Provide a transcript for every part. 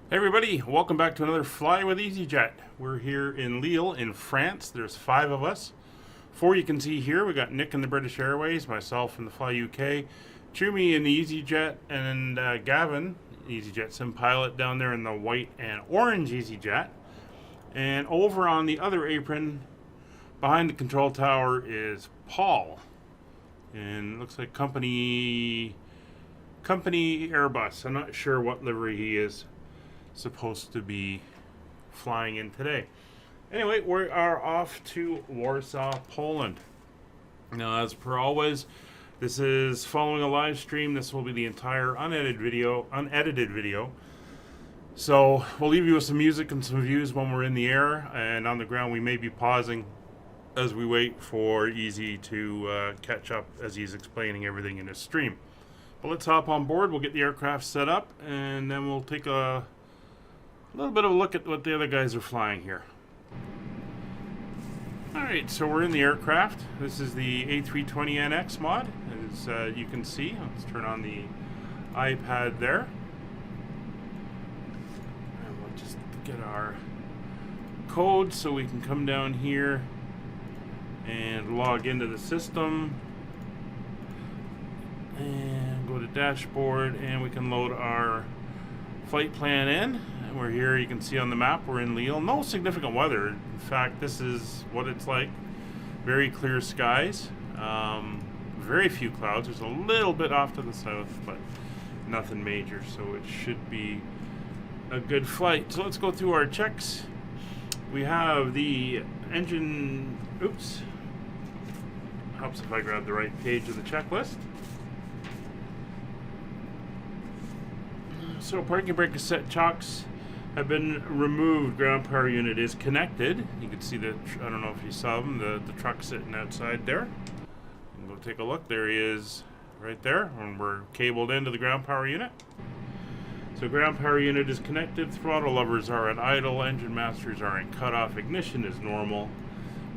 Hey everybody, welcome back to another Fly with EasyJet. We're here in Lille in France. There's 5 of us. 4 you can see here. We got Nick in the British Airways, myself in the Fly UK, Chumi in the EasyJet, and Gavin, EasyJetSimPilot, down there in the white and orange EasyJet. And over on the other apron, behind the control tower, is Paul. And it looks like company Airbus. I'm not sure what livery he is supposed to be flying in today. Anyway, we are off to Warsaw, Poland. Now, as per always, this is following a live stream. This will be the entire unedited video. So we'll leave you with some music and some views when we're in the air, and on the ground we may be pausing as we wait for Easy to catch up as he's explaining everything in his stream. But let's hop on board. We'll get the aircraft set up, and then we'll take a little bit of a look at what the other guys are flying here. Alright, so we're in the aircraft. This is the A320NX mod, as you can see. Let's turn on the iPad there. And we'll just get our code so we can come down here and log into the system. And go to dashboard, and we can load our flight plan in. And we're here, you can see on the map, we're in Lille. No significant weather. In fact, this is what it's like. Very clear skies. Very few clouds. There's a little bit off to the south, but nothing major, so it should be a good flight. So let's go through our checks. We have the engine, oops. Helps if I grab the right page of the checklist. So parking brake cassette chocks have been removed. Ground power unit is connected. You can see the, I don't know if you saw them, the truck sitting outside there. And go take a look. There he is right there, and we're cabled into the ground power unit. So ground power unit is connected. Throttle levers are at idle. Engine masters are in cutoff. Ignition is normal.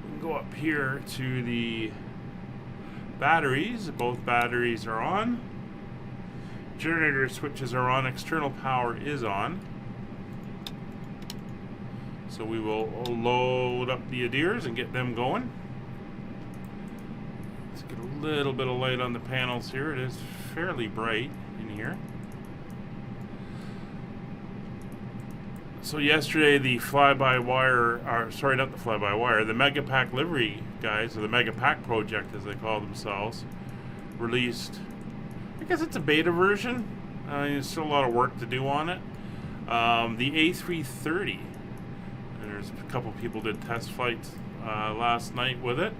We can go up here to the batteries. Both batteries are on. Generator switches are on. External power is on. So we will load up the ADIRs and get them going. Let's get a little bit of light on the panels here. It is fairly bright in here. So yesterday the fly-by-wire, sorry, not the fly-by-wire, the Megapack livery guys, or the Megapack project as they call themselves, released, I guess it's a beta version. There's still a lot of work to do on it. The A330. And there's a couple people did test flights last night with it.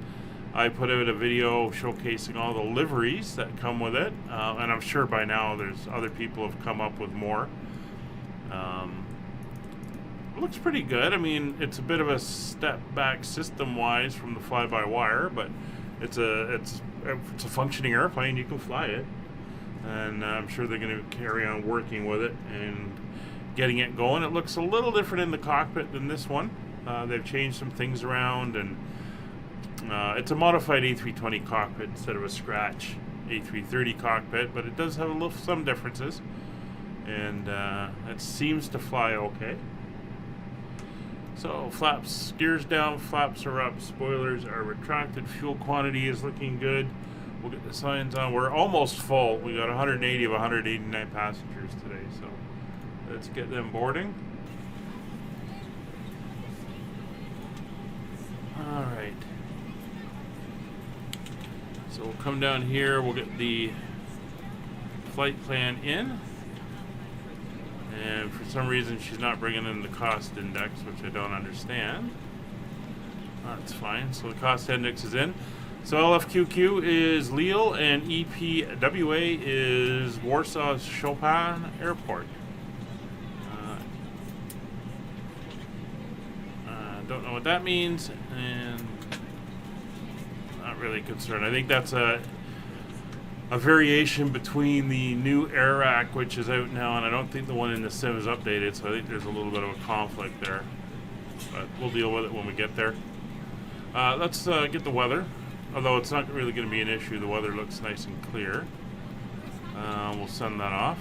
I put out a video showcasing all the liveries that come with it. And I'm sure by now there's other people have come up with more. It looks pretty good. I mean, it's a bit of a step back system-wise from the fly-by-wire, but it's a functioning airplane. You can fly it. And I'm sure they're going to carry on working with it and getting it going. It looks a little different in the cockpit than this one. They've changed some things around, and it's a modified A320 cockpit instead of a scratch A330 cockpit, but it does have some differences, and it seems to fly okay. So flaps, gears down, flaps are up, spoilers are retracted, fuel quantity is looking good. We'll get the signs on. We're almost full. We got 180 of 189 passengers today, so let's get them boarding. All right. So we'll come down here. We'll get the flight plan in. And for some reason, she's not bringing in the cost index, which I don't understand. That's fine. So the cost index is in. So LFQQ is Lille, and EPWA is Warsaw's Chopin Airport. Don't know what that means, and not really concerned. I think that's a variation between the new AirRack, which is out now, and I don't think the one in the sim is updated, so I think there's a little bit of a conflict there. But we'll deal with it when we get there. Let's get the weather. Although it's not really going to be an issue, the weather looks nice and clear. We'll send that off.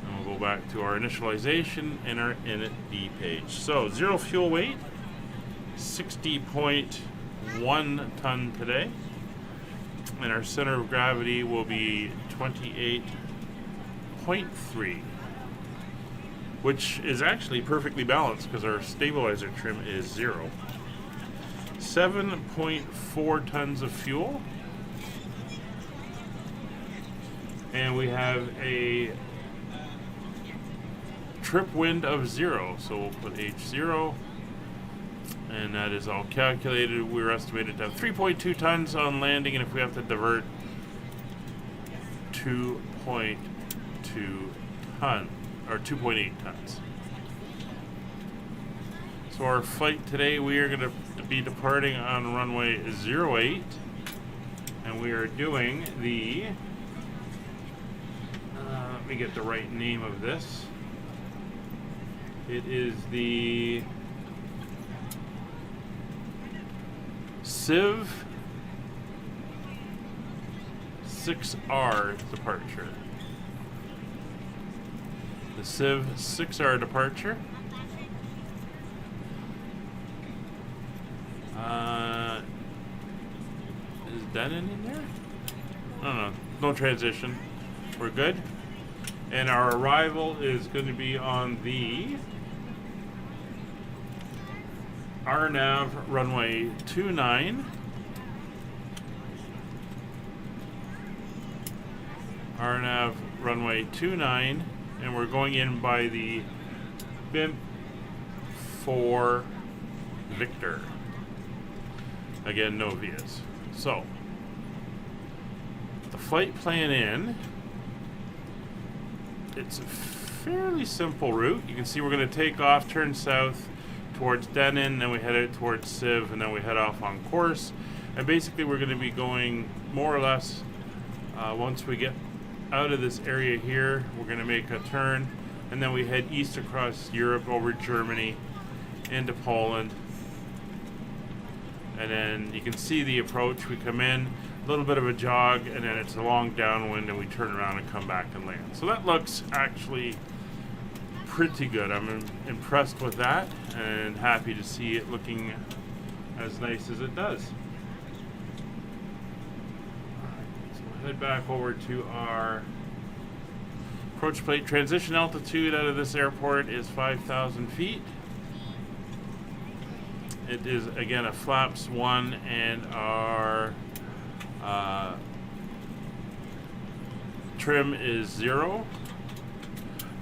And we'll go back to our initialization and our init D page. So 0 fuel weight, 60.1 ton today. And our center of gravity will be 28.3, which is actually perfectly balanced because our stabilizer trim is 0. 7.4 tons of fuel. And we have a trip wind of 0. So we'll put H0. And that is all calculated. We're estimated to have 3.2 tons on landing, and if we have to divert, 2.2 ton, or 2.8 tons. So our flight today, we are going to be departing on runway 08, and we are doing the, let me get the right name of this. It is the Civ 6R departure. The Civ 6R departure. Is Denon in there? I don't know. No transition. We're good. And our arrival is going to be on the RNAV runway 29. RNAV runway 29, and we're going in by the BIMP for Victor. Again, no Vias. So, the flight plan in, it's a fairly simple route. You can see we're going to take off, turn south towards Denon, then we head out towards Civ, and then we head off on course. And basically we're going to be going more or less, once we get out of this area here, we're going to make a turn, and then we head east across Europe over Germany into Poland. And then you can see the approach. We come in, a little bit of a jog, and then it's a long downwind, and we turn around and come back and land. So that looks actually pretty good. I'm impressed with that and happy to see it looking as nice as it does. Alright, so we'll head back over to our approach plate. Transition altitude out of this airport is 5,000 feet. It is again a flaps 1, and our trim is 0.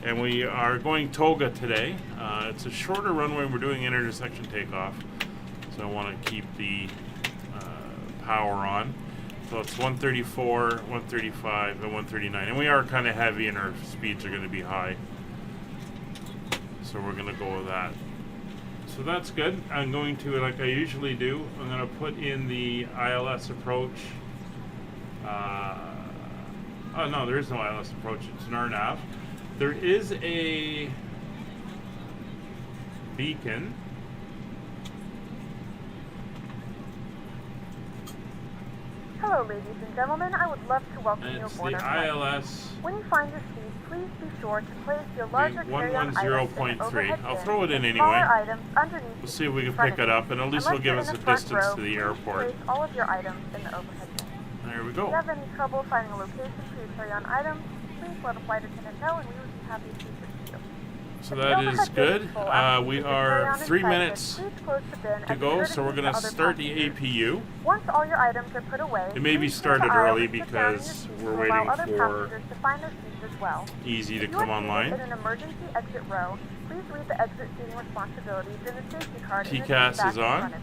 And we are going toga today. It's a shorter runway. We're doing intersection takeoff, so I want to keep the power on. So it's 134, 135, and 139. And we are kind of heavy, and our speeds are going to be high. So we're going to go with that. So that's good. I'm going to, like I usually do, I'm going to put in the ILS approach. Oh no, there is no ILS approach. It's an RNAV. There is a beacon. Hello, ladies and gentlemen. I would love to welcome you aboard the our ILS. When you find your seat, please be sure to place your larger carry-on items in the overhead I'll bin. throw it in anyway. Smaller items underneath. We'll see if we can pick it up, and at least it'll give us a distance to the airport. Place all of your items in the overhead bin. There we If go. you have any trouble finding a location for your carry-on items, please let a flight attendant know, and we would be happy to assist you. So that is good. We are 3 minutes to go, so we're going to start the APU. Once all your items are put away, It may be started early because we're waiting for Easy to come online. In an emergency exit row, please read the exit seating responsibilities in the safety card. TCAS is on.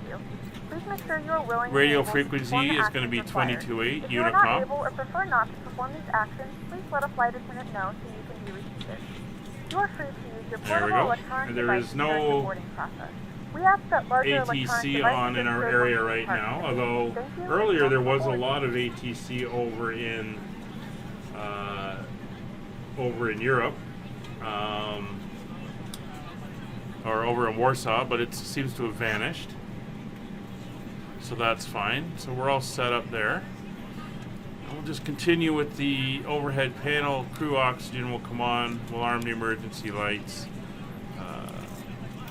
Please make sure you are willing Radio and able frequency to perform the is going to be actions required. 22.8 If you are not Unicom. able or prefer not to perform these actions, please let a flight attendant know so you can be reseated. You are free to use your There we portable go. electronic And there devices is during the no boarding process. We ask that larger electronic ATC devices on in our are area stored right in now, compartments. although Thank you, earlier there and was a welcome lot of ATC over in Europe, or over in Warsaw, but it seems to have vanished. So that's fine. So we're all set up there. And we'll just continue with the overhead panel. Crew oxygen will come on. We'll arm the emergency lights.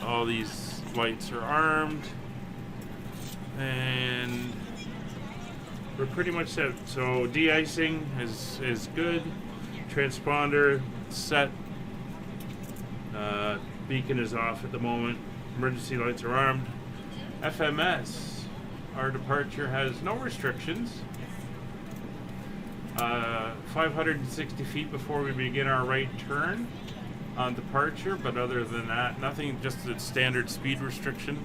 All these lights are armed. And we're pretty much set. So de-icing is good. Transponder set. Beacon is off at the moment. Emergency lights are armed. FMS. Our departure has no restrictions. 560 feet before we begin our right turn on departure, but other than that, nothing, just the standard speed restriction.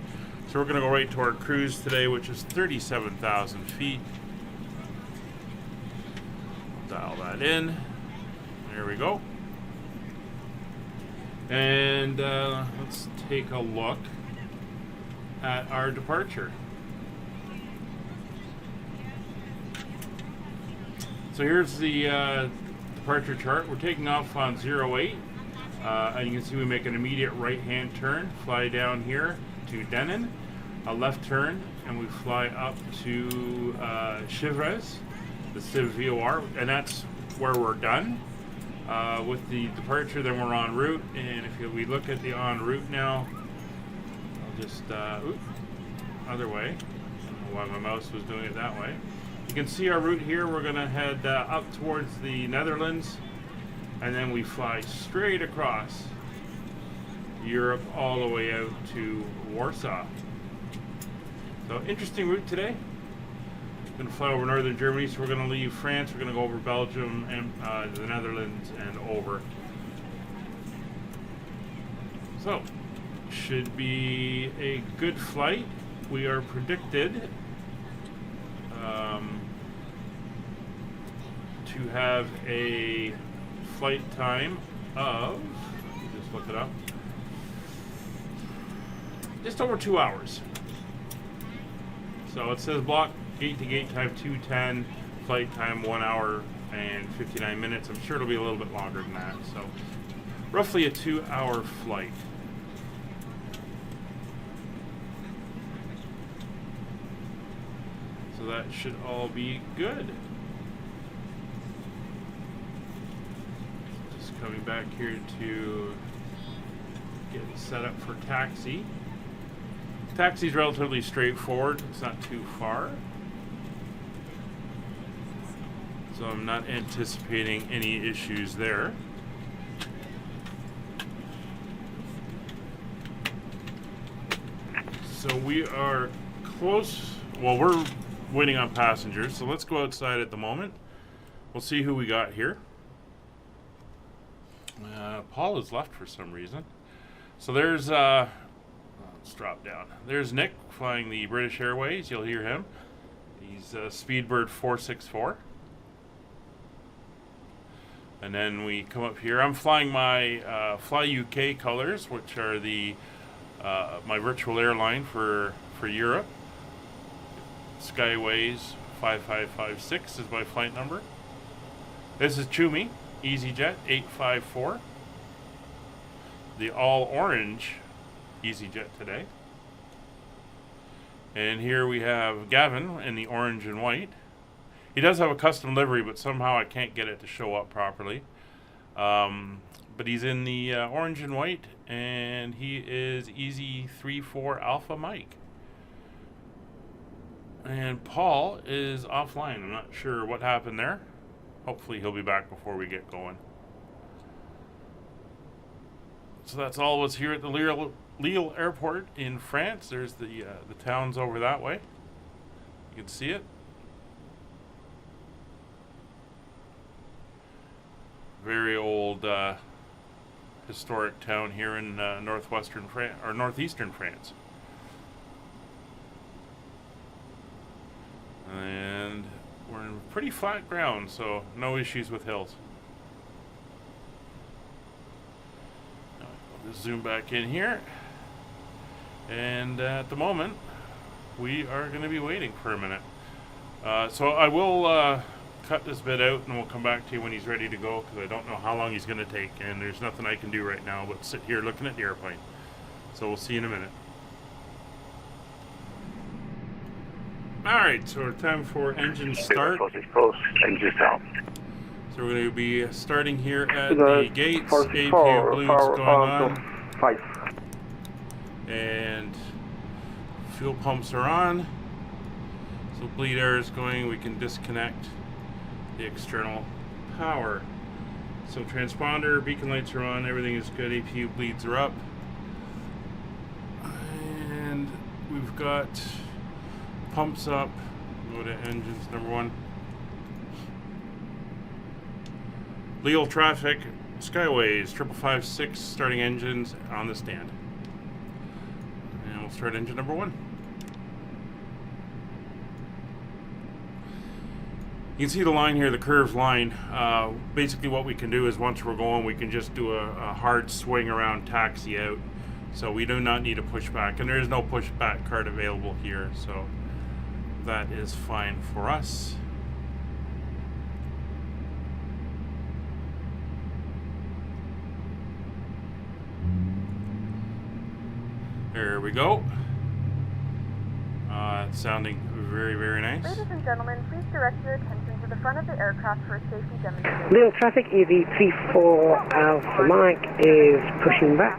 So we're going to go right to our cruise today, which is 37,000 feet. Dial that in. There we go. And let's take a look at our departure. So here's the departure chart. We're taking off on 08. And you can see we make an immediate right-hand turn, fly down here to Denon, a left turn, and we fly up to Chivres, the Civ VOR, and that's where we're done. With the departure, then we're en route, and if we look at the en route now, I'll just, other way. I don't know why my mouse was doing it that way. You can see our route here. We're going to head up towards the Netherlands, and then we fly straight across Europe all the way out to Warsaw. So interesting route today. We're going to fly over northern Germany, so we're going to leave France, we're going to go over Belgium and the Netherlands and over. So, should be a good flight. We are predicted to have a flight time of, let me just look it up, just over 2 hours. So it says block gate to gate time 2:10, flight time 1 hour and 59 minutes. I'm sure it'll be a little bit longer than that. So roughly a 2-hour flight. So that should all be good. Just coming back here to get set up for taxi. Taxi's relatively straightforward. It's not too far. So I'm not anticipating any issues there. So we are close. Well, we're waiting on passengers. So let's go outside at the moment. We'll see who we got here. Paul has left for some reason. So there's, let's drop down. There's Nick flying the British Airways. You'll hear him. He's Speedbird 464. And then we come up here. I'm flying my Fly UK colors, which are the my virtual airline for Europe. Skyways 5556 is my flight number. This is Chumi, EasyJet 854. The all orange EasyJet today. And here we have Gavin in the orange and white. He does have a custom livery, but somehow I can't get it to show up properly. But he's in the orange and white, and he is Easy34 Alpha Mike. And Paul is offline. I'm not sure what happened there. Hopefully he'll be back before we get going. So that's all of us here at the Lille Airport in France. There's the towns over that way. You can see it. Very old historic town here in northwestern France or northeastern France. And we're in pretty flat ground, so no issues with hills. I'll just zoom back in here. And at the moment, we are going to be waiting for a minute. So I will cut this bit out and we'll come back to you when he's ready to go, because I don't know how long he's going to take, and there's nothing I can do right now but sit here looking at the airplane. So we'll see you in a minute. Alright, so time for engine start. Engine start. So we're going to be starting here at the gates. APU bleeds going on. 5. And fuel pumps are on. So bleed air is going. We can disconnect the external power. So transponder, beacon lights are on. Everything is good. APU bleeds are up. And we've got pumps up. Go to engines number 1. Lille traffic, Skyways, 5556, starting engines on the stand. And we'll start engine number 1. You can see the line here, the curved line. Basically what we can do is once we're going, we can just do a hard swing around, taxi out. So we do not need a pushback, and there is no pushback card available here, so that is fine for us. There we go. It's sounding very, very nice. Ladies and gentlemen, please direct your attention to the front of the aircraft for a safety demonstration. Lille traffic, EV34 Alpha Mike is pushing back,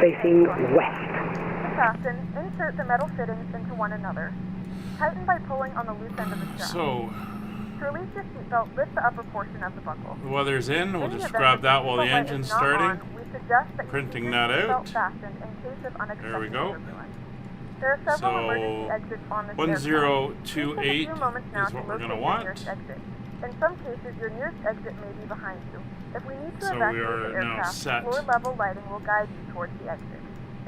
facing west. To fasten, insert the metal fittings into one another. Tighten by pulling on the loose end of the strap. So, to release your seatbelt, lift the upper portion of the buckle. the weather's in. We'll In the just event grab that while the seatbelt light engine's is not starting. on, we suggest that you Printing keep your that seatbelt out. fastened in case of unexpected There we go. turbulence. There are several So, emergency exits on this 1028 aircraft. Please take a few moments now is what to we're locate gonna your want. nearest exit. In some cases, your nearest exit may be behind you. If we need to So we evacuate are the now aircraft, set floor level lighting will guide you towards the exit.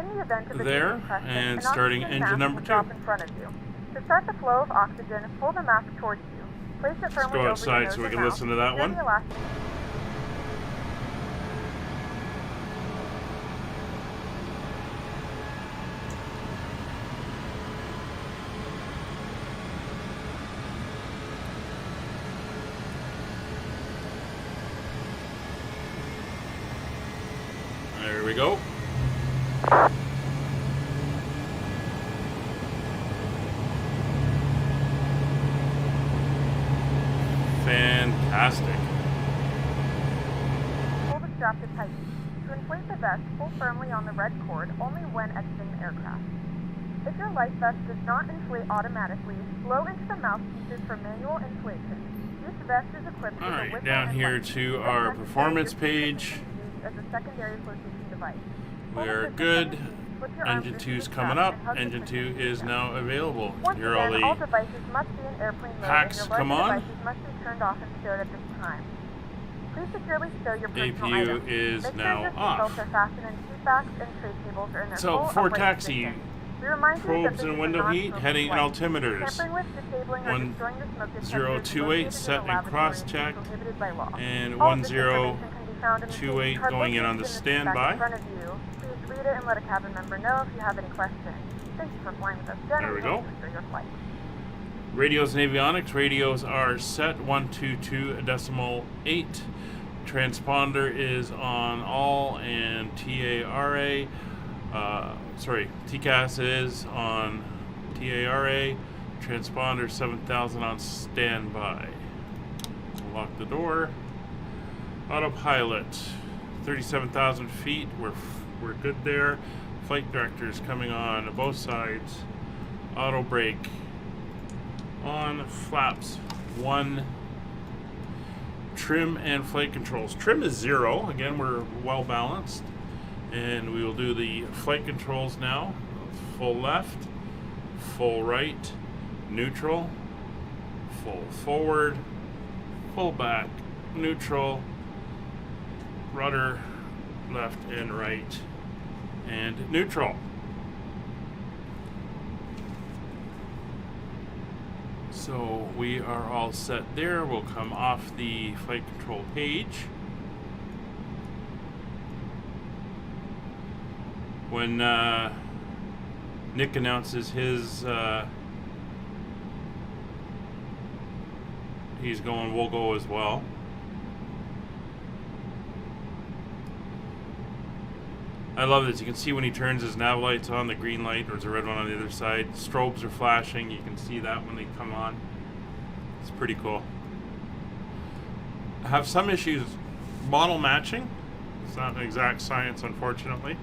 In the event of a there, decompression, and an starting oxygen engine mask number will 2. drop in front of you. To start the flow of oxygen, pull the mask towards you. Place it firmly go over outside your so nose we and can mouth. listen to that Secure one. the elastic- There we go. Fantastic. Pull the strap to tighten. To inflate the vest, pull firmly on the red cord only when exiting the aircraft. If your life vest does not inflate automatically, blow into the mouthpieces for manual inflation. This vest is equipped with a Alright, whistle down and here light. to If our necessary, performance your page. seat can be used as a secondary flotation device. We Pull the are system good. from the seat, slip your arms Engine into 2's the coming strap, up. and hug the Engine 2 cushion to is the now available. Once Here are again, all the devices must be in airplane mode, packs and your come larger on. devices must be turned off and stowed at this time. Please securely stow your personal APU items. is Make now sure your off. seatbelts are fastened and seat backs and tray tables are in their So, full for upright taxi, position. We remind you that probes this and is a window heat, non-smoking heading and flight. altimeters. Tampering with, disabling, or destroying the smoke detectors 028 located in set the and lavatory cross-check, is prohibited by law. and All of this 1028 information can be found in the safety card going in located on the seat back standby. in front of you. Please read it and let a cabin member know if you have any questions. Thank you for flying with us, Jen. There we and go. enjoy your flight. Radios and avionics. Radios are set 122.8. Transponder is on all, and TCAS is on TARA. Transponder 7000 on standby. Lock the door. Autopilot 37,000 feet. We're good there. Flight directors coming on both sides. Auto brake on. Flaps 1. Trim and flight controls. Trim is 0. Again, we're well balanced. And we will do the flight controls now. Full left, full right, neutral, full forward, full back, neutral, rudder, left and right, and neutral. So we are all set there. We'll come off the flight control page. When Nick announces his he's going, we'll go as well. I love this. You can see when he turns his nav lights on, the green light, or there's a red one on the other side. Strobes are flashing. You can see that when they come on. It's pretty cool. I have some issues model matching. It's not an exact science, unfortunately.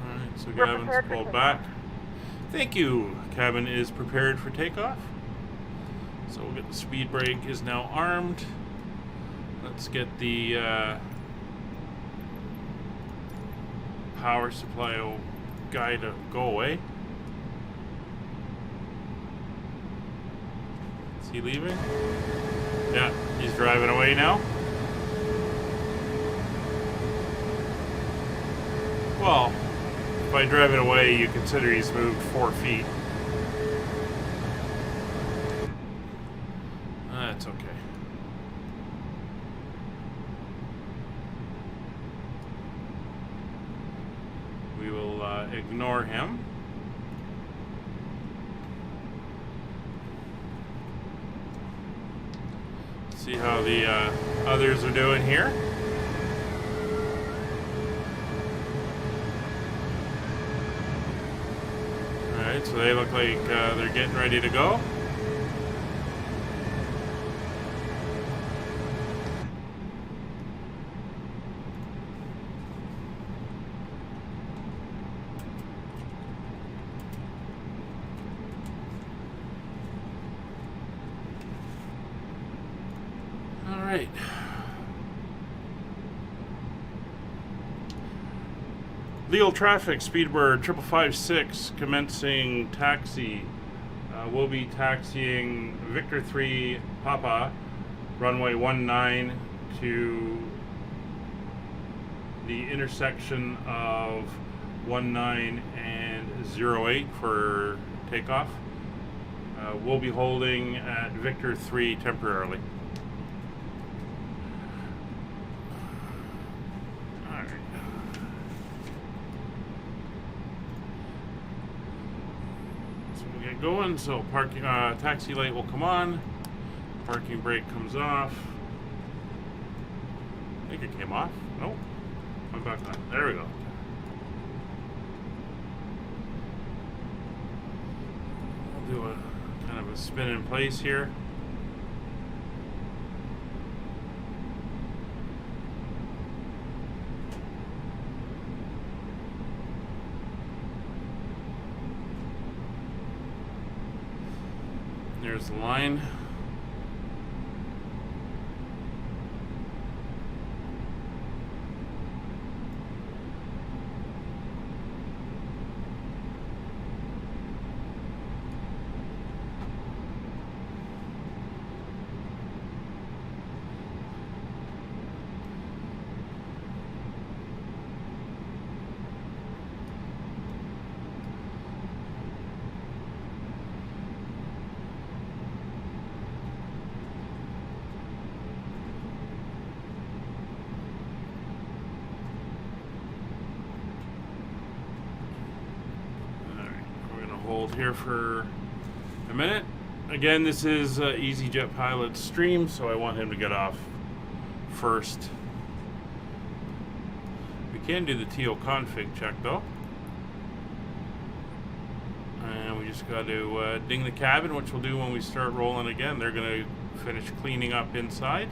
Alright, so cabin's pulled back. Thank you. Cabin is prepared for takeoff. So we'll get the speed brake is now armed. Let's get the power supply guy to go away. Is he leaving? Yeah, he's driving away now. Well, by driving away, you consider he's moved 4 feet. That's okay. We will ignore him. See how the others are doing here. Alright, so they look like they're getting ready to go. Alright. Lille traffic, Speedbird 5556, commencing taxi. We'll be taxiing Victor 3 Papa, runway 19 to the intersection of 19 and 08 for takeoff. We'll be holding at Victor 3 temporarily. Going, so parking taxi light will come on, parking brake comes off. I think it came off. Nope. Went back on. There we go. I'll do a kind of a spin in place here. There's the line. Hold here for a minute. Again, this is EasyJetSimPilot's stream, so I want him to get off first. We can do the TO config check though. And we just got to ding the cabin, which we'll do when we start rolling again. They're going to finish cleaning up inside.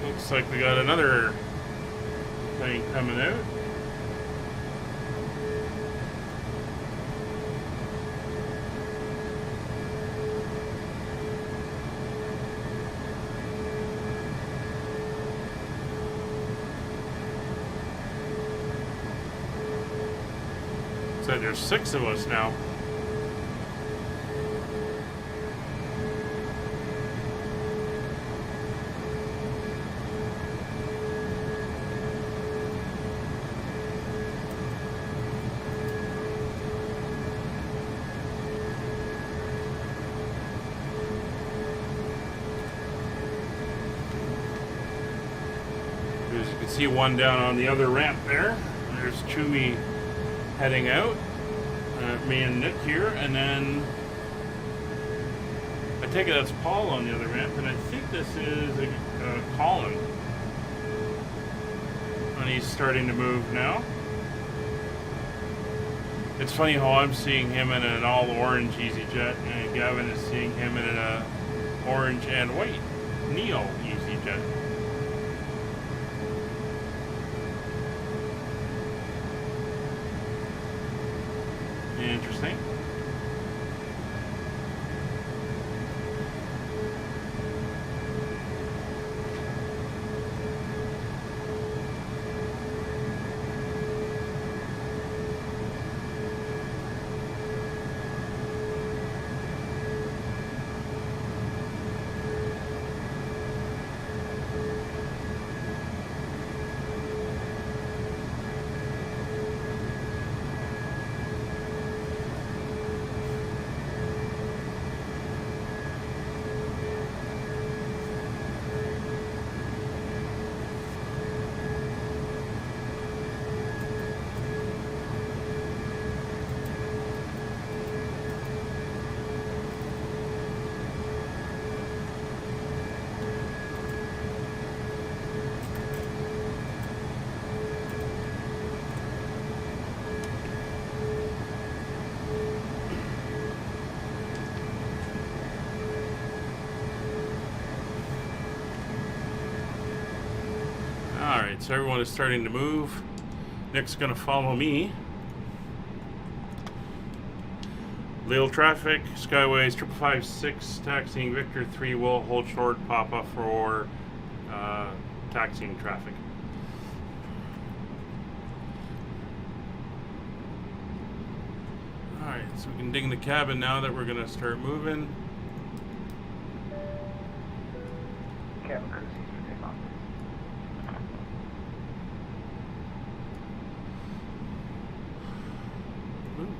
Looks like we got another thing coming out. So there's 6 of us now. See one down on the other ramp there. There's Chewy heading out. Me and Nick here, and then I take it that's Paul on the other ramp, and I think this is Colin. And he's starting to move now. It's funny how I'm seeing him in an all-orange EasyJet, and Gavin is seeing him in an orange and white Neo EasyJet. Interesting. Alright, so everyone is starting to move. Nick's going to follow me. Lille traffic, Skyways 5556, taxiing Victor 3 will hold short, Papa for taxiing traffic. Alright, so we can ding the cabin now that we're going to start moving.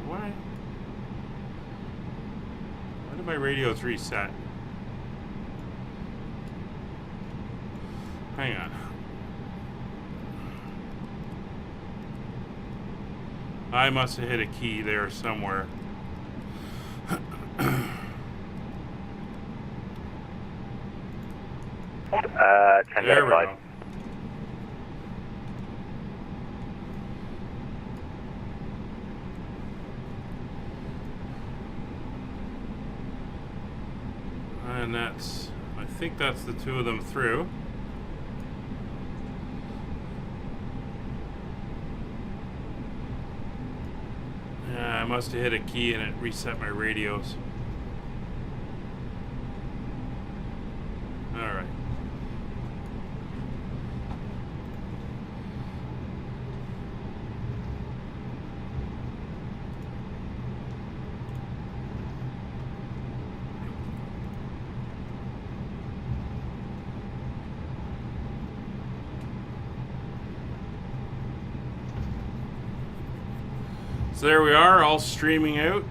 Why did my radios reset? Hang on. I must have hit a key there somewhere. There we go. And that's, I think that's the two of them through. Yeah, I must have hit a key and it reset my radios. All right. So there we are, all streaming out.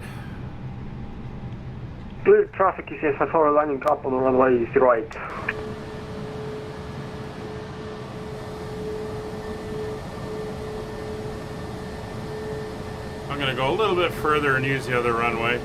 Clear traffic is SI4 lining up on runway 08. I'm going to go a little bit further and use the other runway.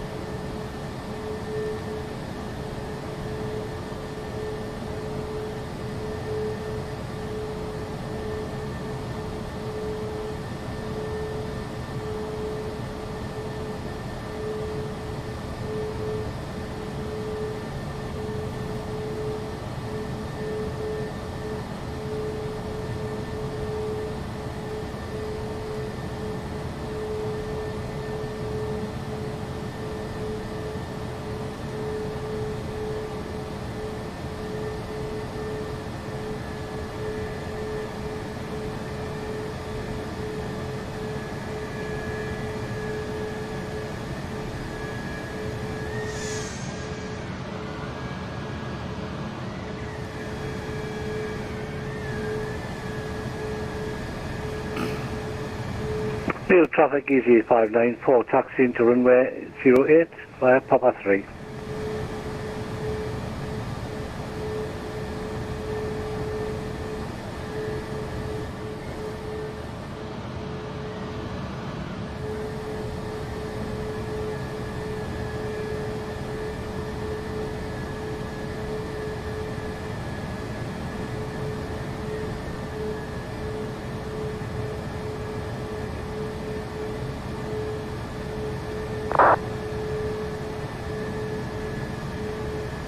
Clear traffic easy 594, taxi into runway 08 via Papa 3.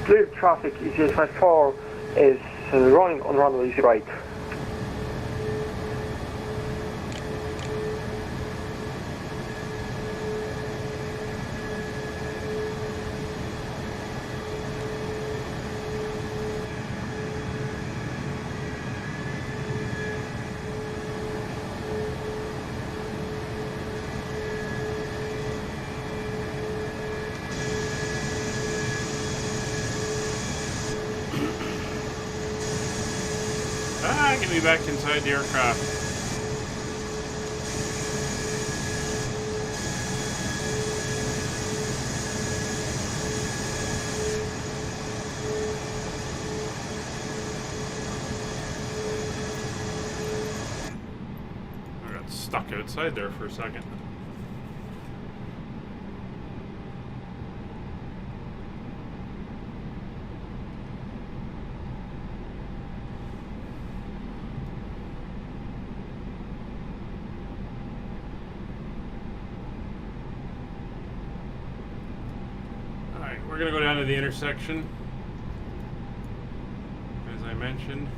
clear traffic. EasyJet54 is running on runway 08. Get me back inside the aircraft. I got stuck outside there for a second. We're going to go down to the intersection, as I mentioned.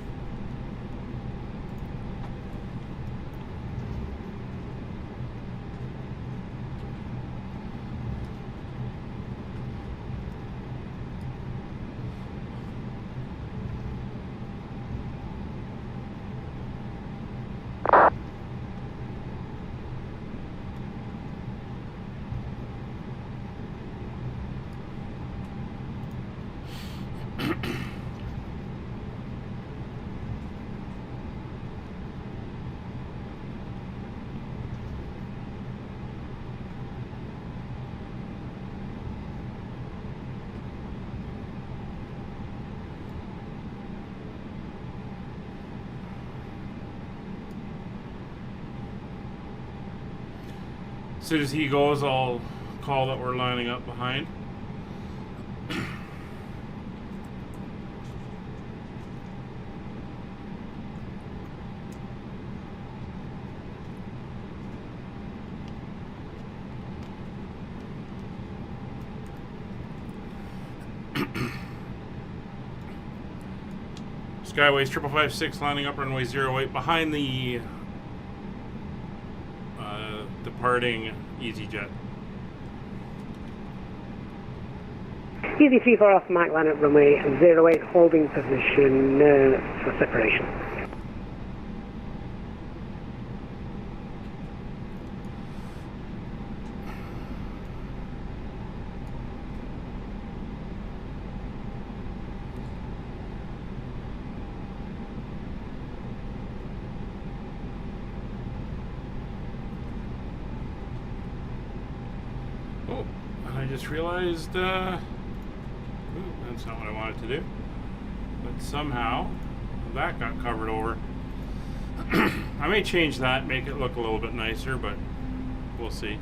As soon as he goes, I'll call that we're lining up behind. Skyways 5556 lining up runway 08 behind the departing EasyJet. Easy 34 off Mike line at runway 08, holding position for separation. Oh, I just realized, ooh, that's not what I wanted to do. But somehow, that got covered over. I may change that, make it look a little bit nicer, but we'll see.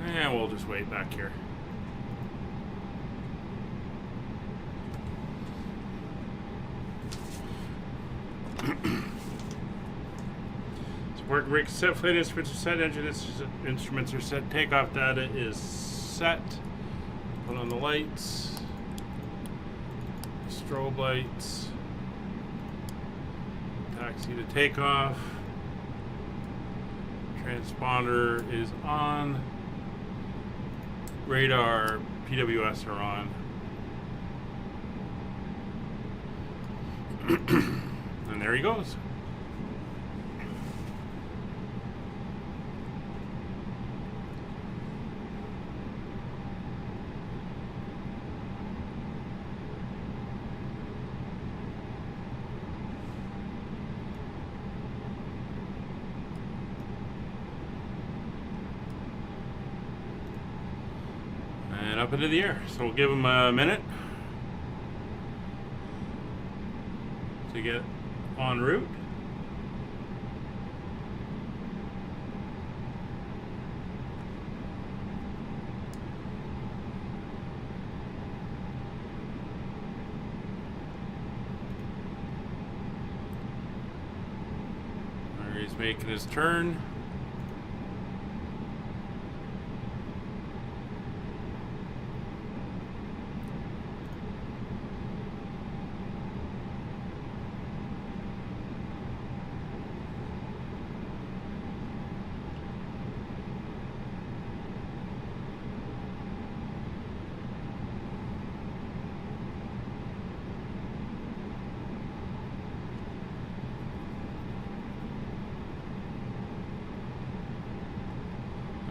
And we'll just wait back here. Support brake set, flight instruments are set, engine instruments are set, takeoff data is set. Put on the lights, strobe lights, taxi to takeoff, transponder is on. Radar, PWS are on. And there he goes. Up into the air. So we'll give him a minute. to get en route. There he's making his turn.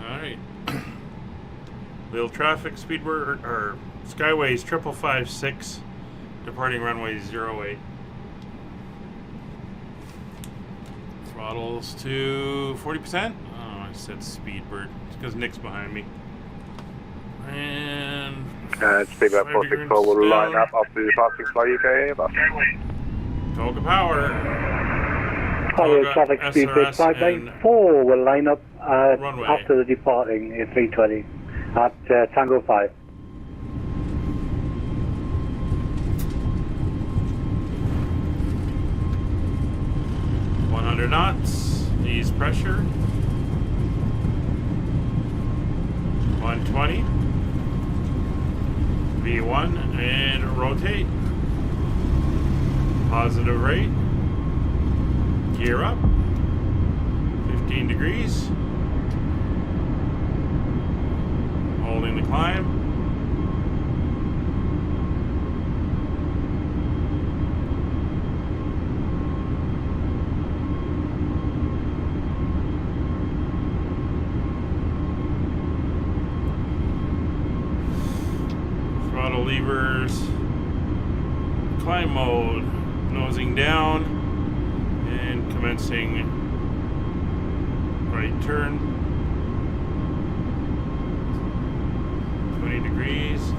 Alright. Lille traffic, Speedbird, or Skyways 5556, departing runway 08. Throttles to 40%. Oh, I said Speedbird. It's because Nick's behind me. And Speedbird 464 will line up after the passing fly UK. Toga Power. Follow traffic Speedbird 594 will line up runway. after the departing A320 at Tango 5. Knots, ease pressure. 120. V1 and rotate. Positive rate. Gear up. 15 degrees. Holding the climb. Throttle levers. Climb mode. Nosing down. And commencing right turn. 20 degrees.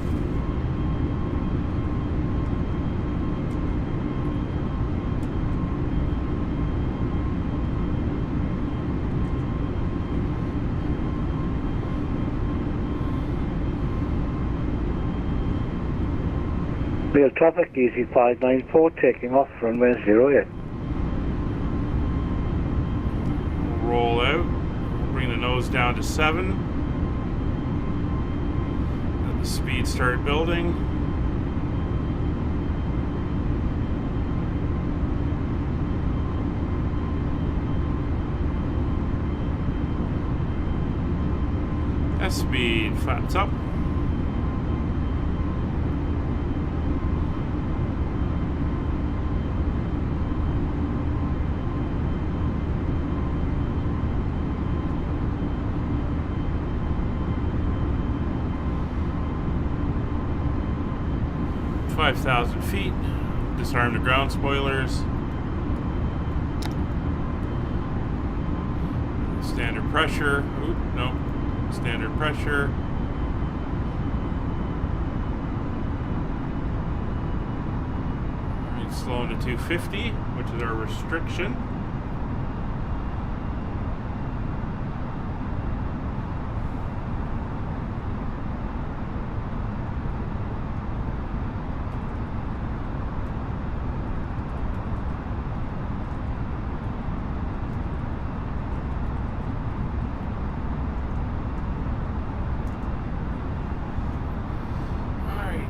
Real traffic, easy 594, taking off runway 08. Roll out. Bring the nose down to 7. Let the speed start building. That speed flaps up. .5,000 feet. Disarm the ground spoilers. Standard pressure. Oop, no. Standard pressure. Alright, slowing to 250, which is our restriction.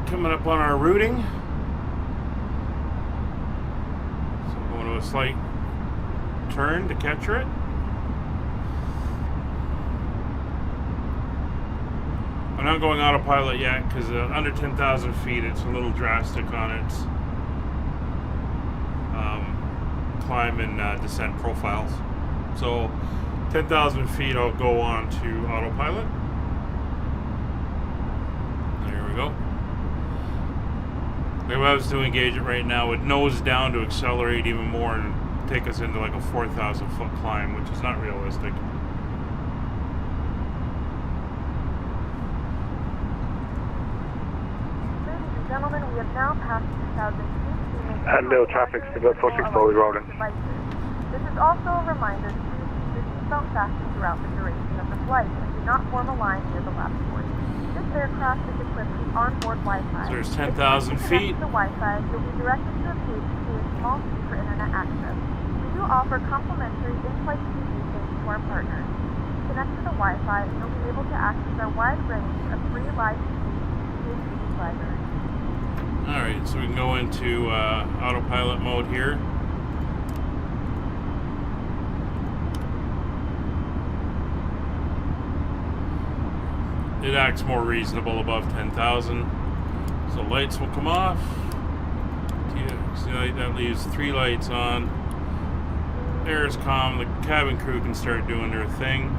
Coming up on our routing. So I'm going to a slight turn to capture it. I'm not going autopilot yet because under 10,000 feet it's a little drastic on its climb and descent profiles. So 10,000 feet I'll go on to autopilot. There we go. If I was to engage it right now, with nose down to accelerate even more and take us into like a 4,000 foot climb, which is not realistic. Ladies and gentlemen, we have now passed 2,000 feet. We may And Lille traffic, still pushing slowly rolling. This is also a reminder to please keep your seatbelt fastened throughout the duration of the flight and do not form a line near the left port. This aircraft is equipped with onboard Wi-Fi. So there's 10,000 feet. To the Wi-Fi, you'll be directed to a page to pay a small fee for internet access. We do offer complimentary in-flight TV thanks to our partners. Connect to the Wi-Fi and you'll be able to access our wide range of free live TV library. Alright, so we can go into autopilot mode here. It acts more reasonable above 10,000. So lights will come off. That leaves 3 lights on. Air is calm. The cabin crew can start doing their thing.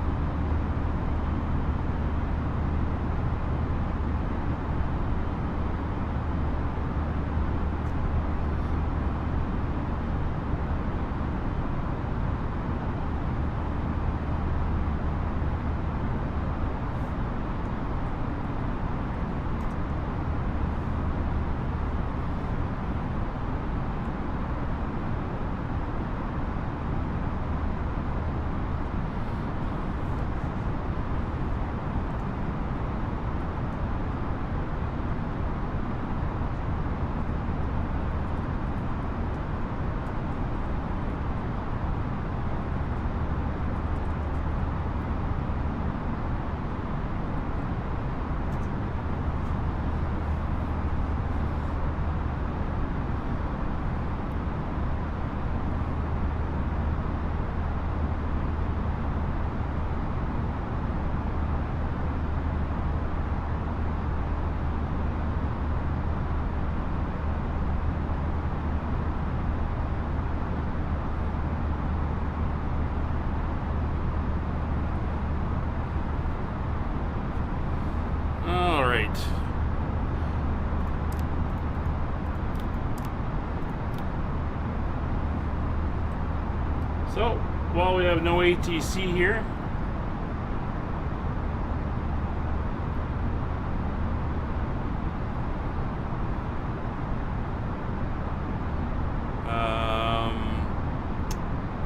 So, while we have no ATC here,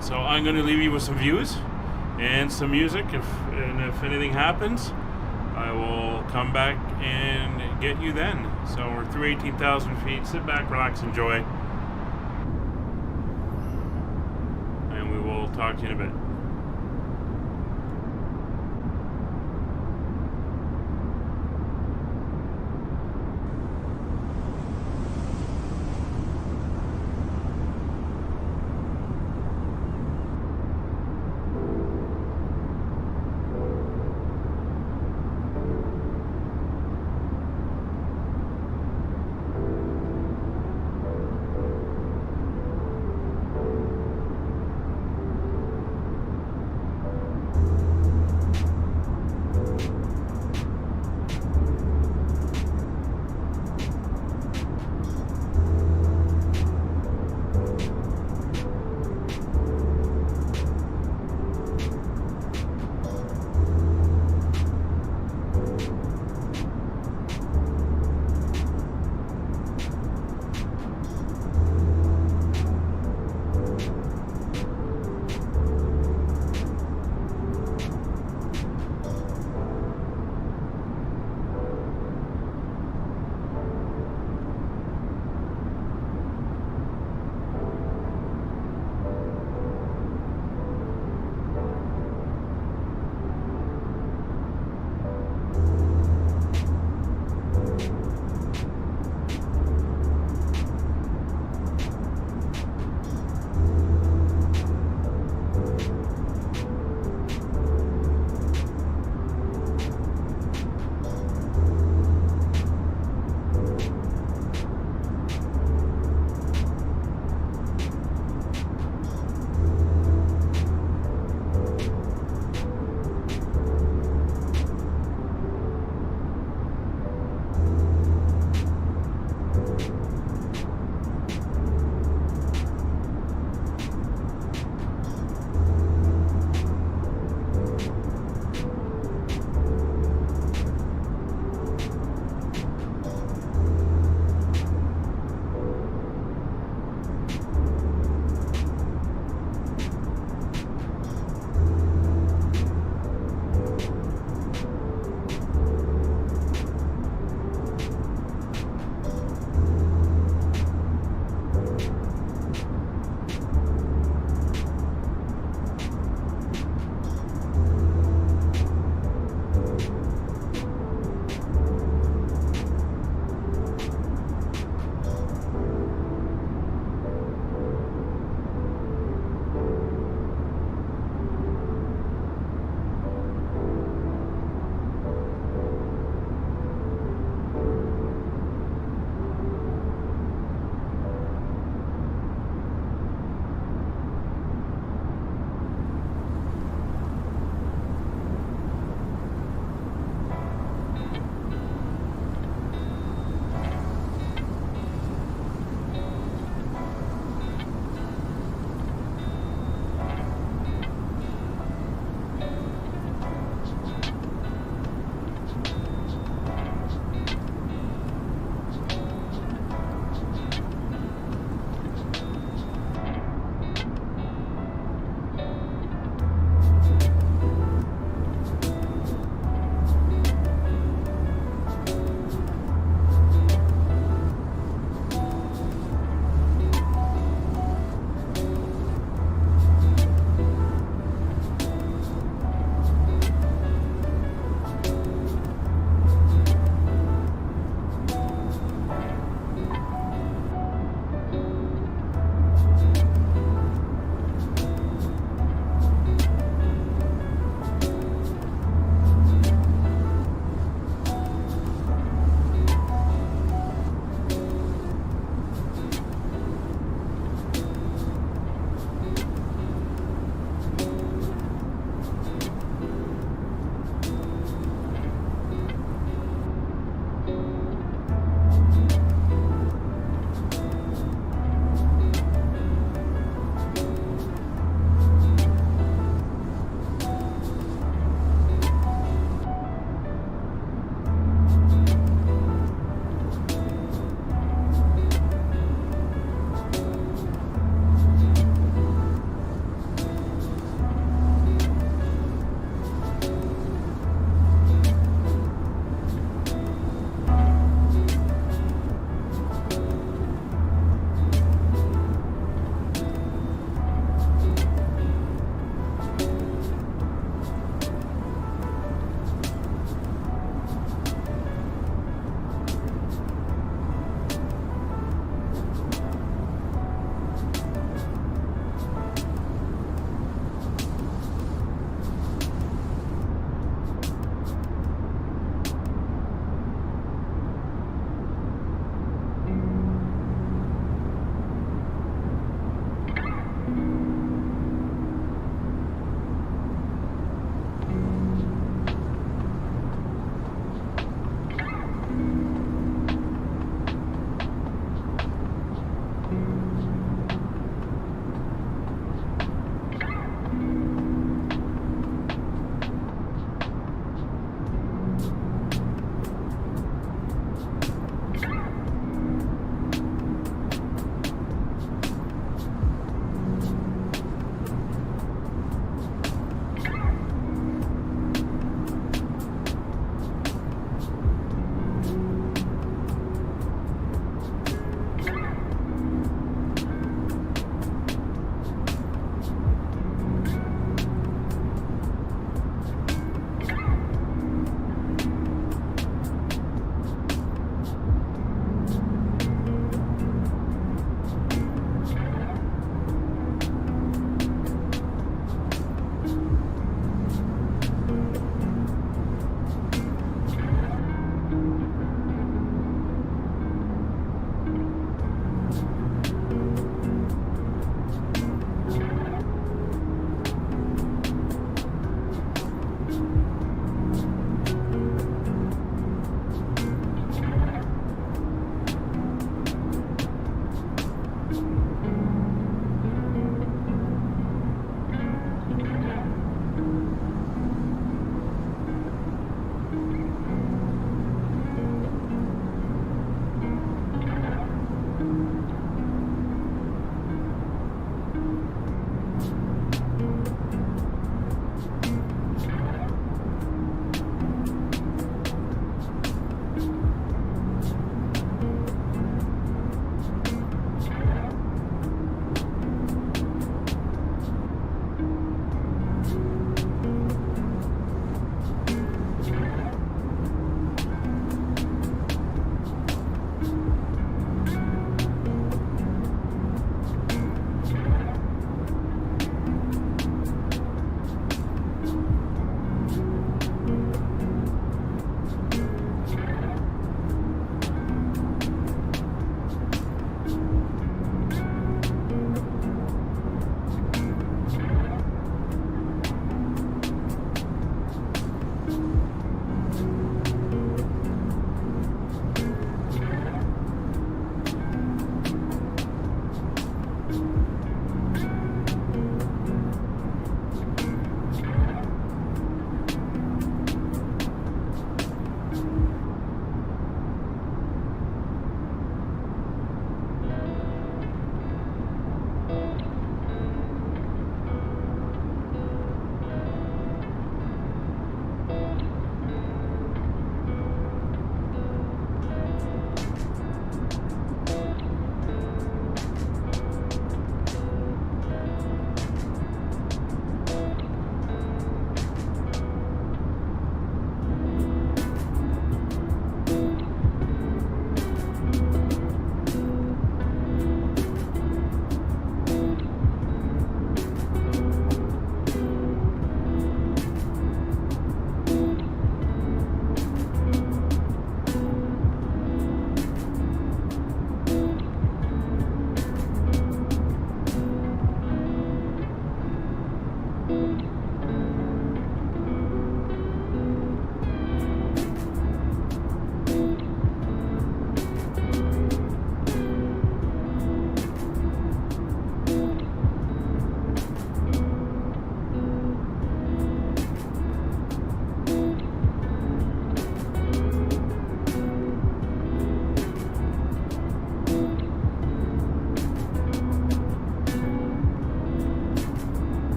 so I'm going to leave you with some views and some music. If anything happens, I will come back and get you then. So we're through 18,000 feet. Sit back, relax, enjoy. And we will talk to you in a bit.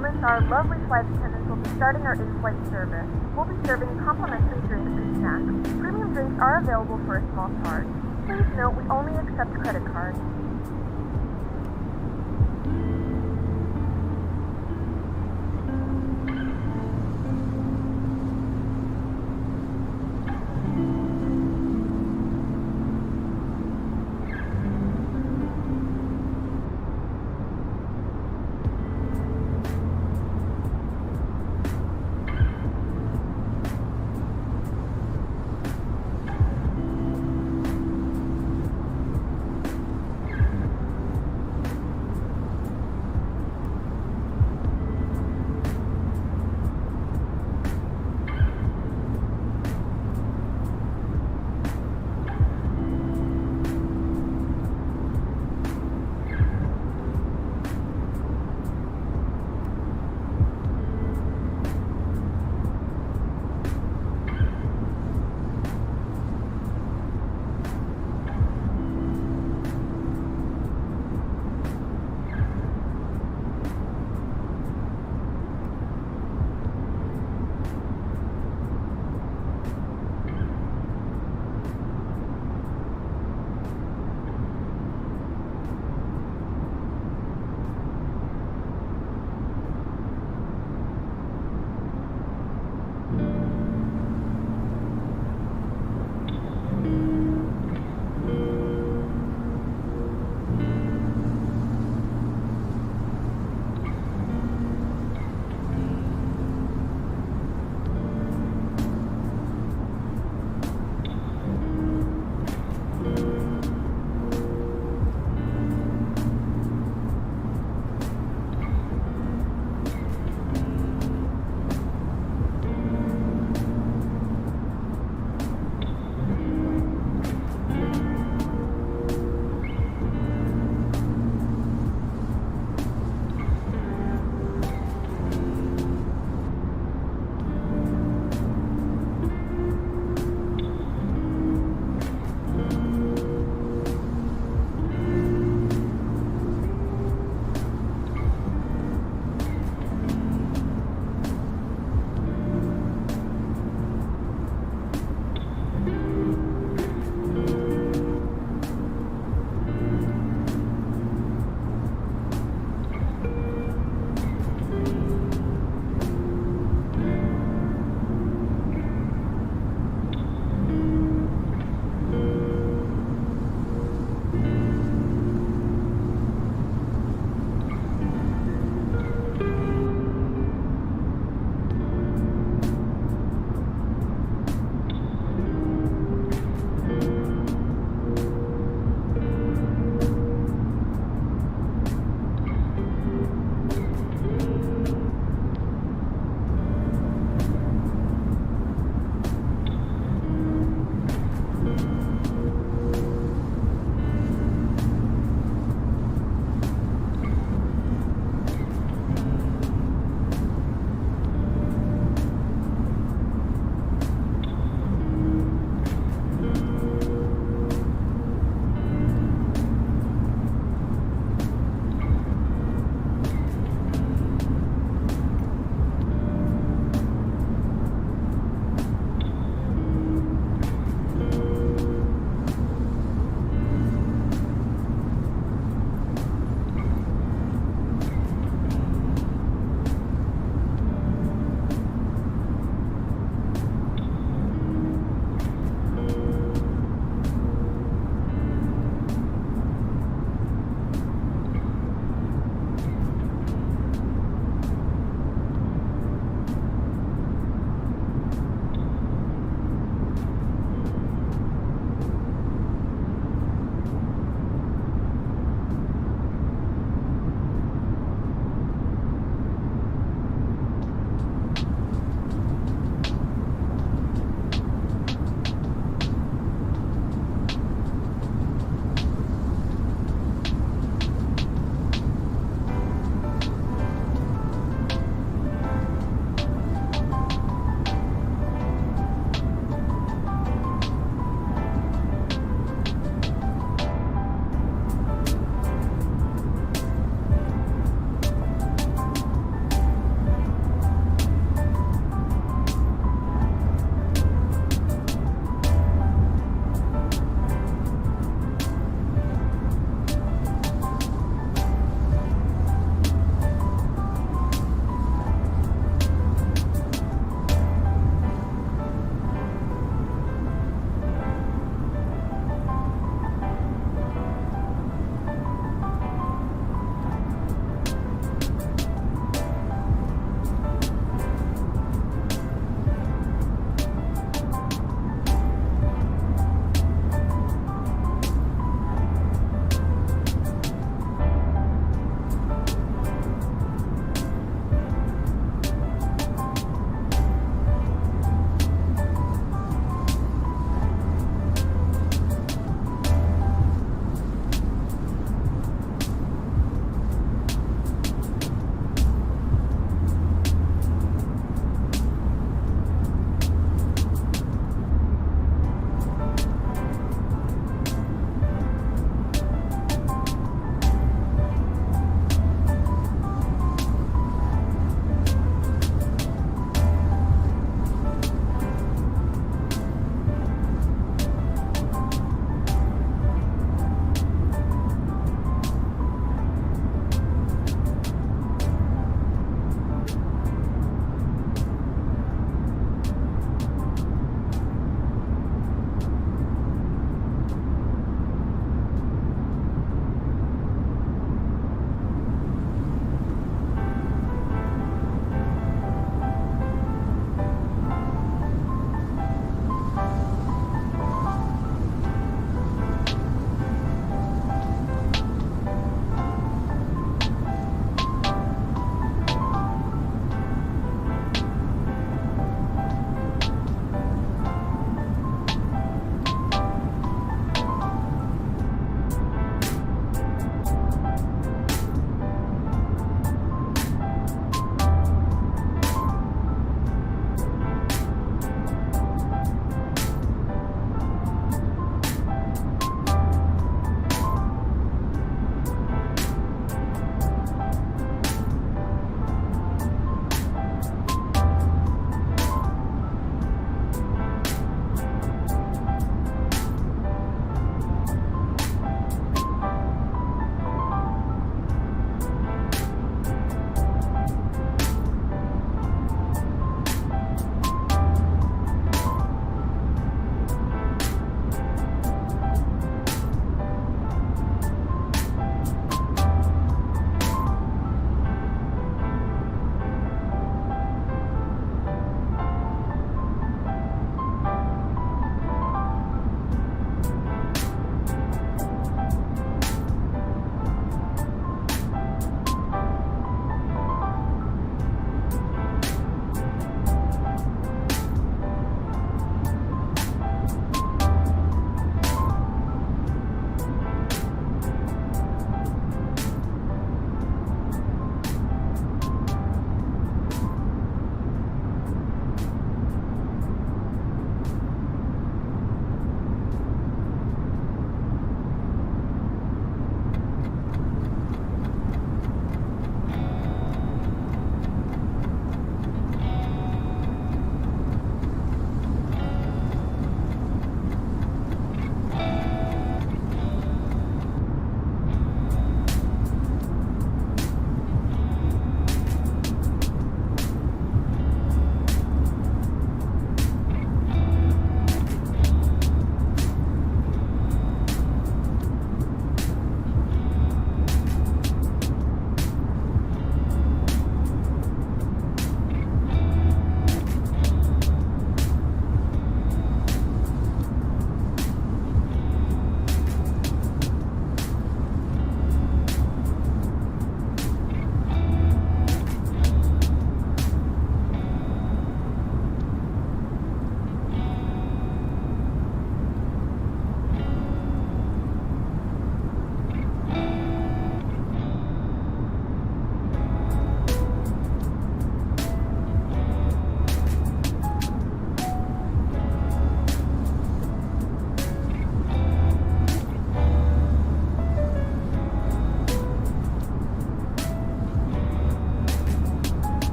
moments, our lovely flight attendants will be starting our in-flight service. We'll be serving complimentary drinks and snacks. Premium drinks are available for a small charge. Please note we only accept credit cards.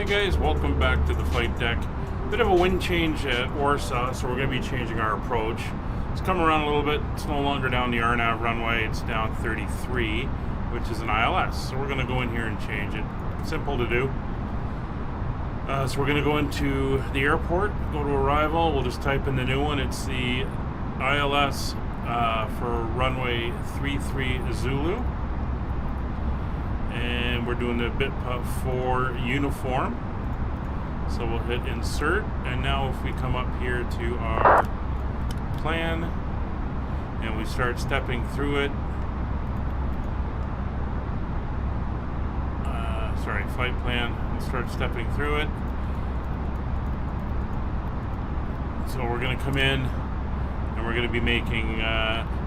Hi guys, welcome back to the flight deck. Bit of a wind change at Warsaw, so we're going to be changing our approach. It's come around a little bit. It's no longer down the RNAV runway. It's down 33, which is an ILS. So we're going to go in here and change it. Simple to do. So we're going to go into the airport, go to arrival. We'll just type in the new one. It's the ILS for runway 33 Zulu. And we're doing the BitPub for uniform. So we'll hit insert. And now if we come up here to our plan and we start stepping through it. Flight plan. We'll start stepping through it. So we're going to come in and we're going to be making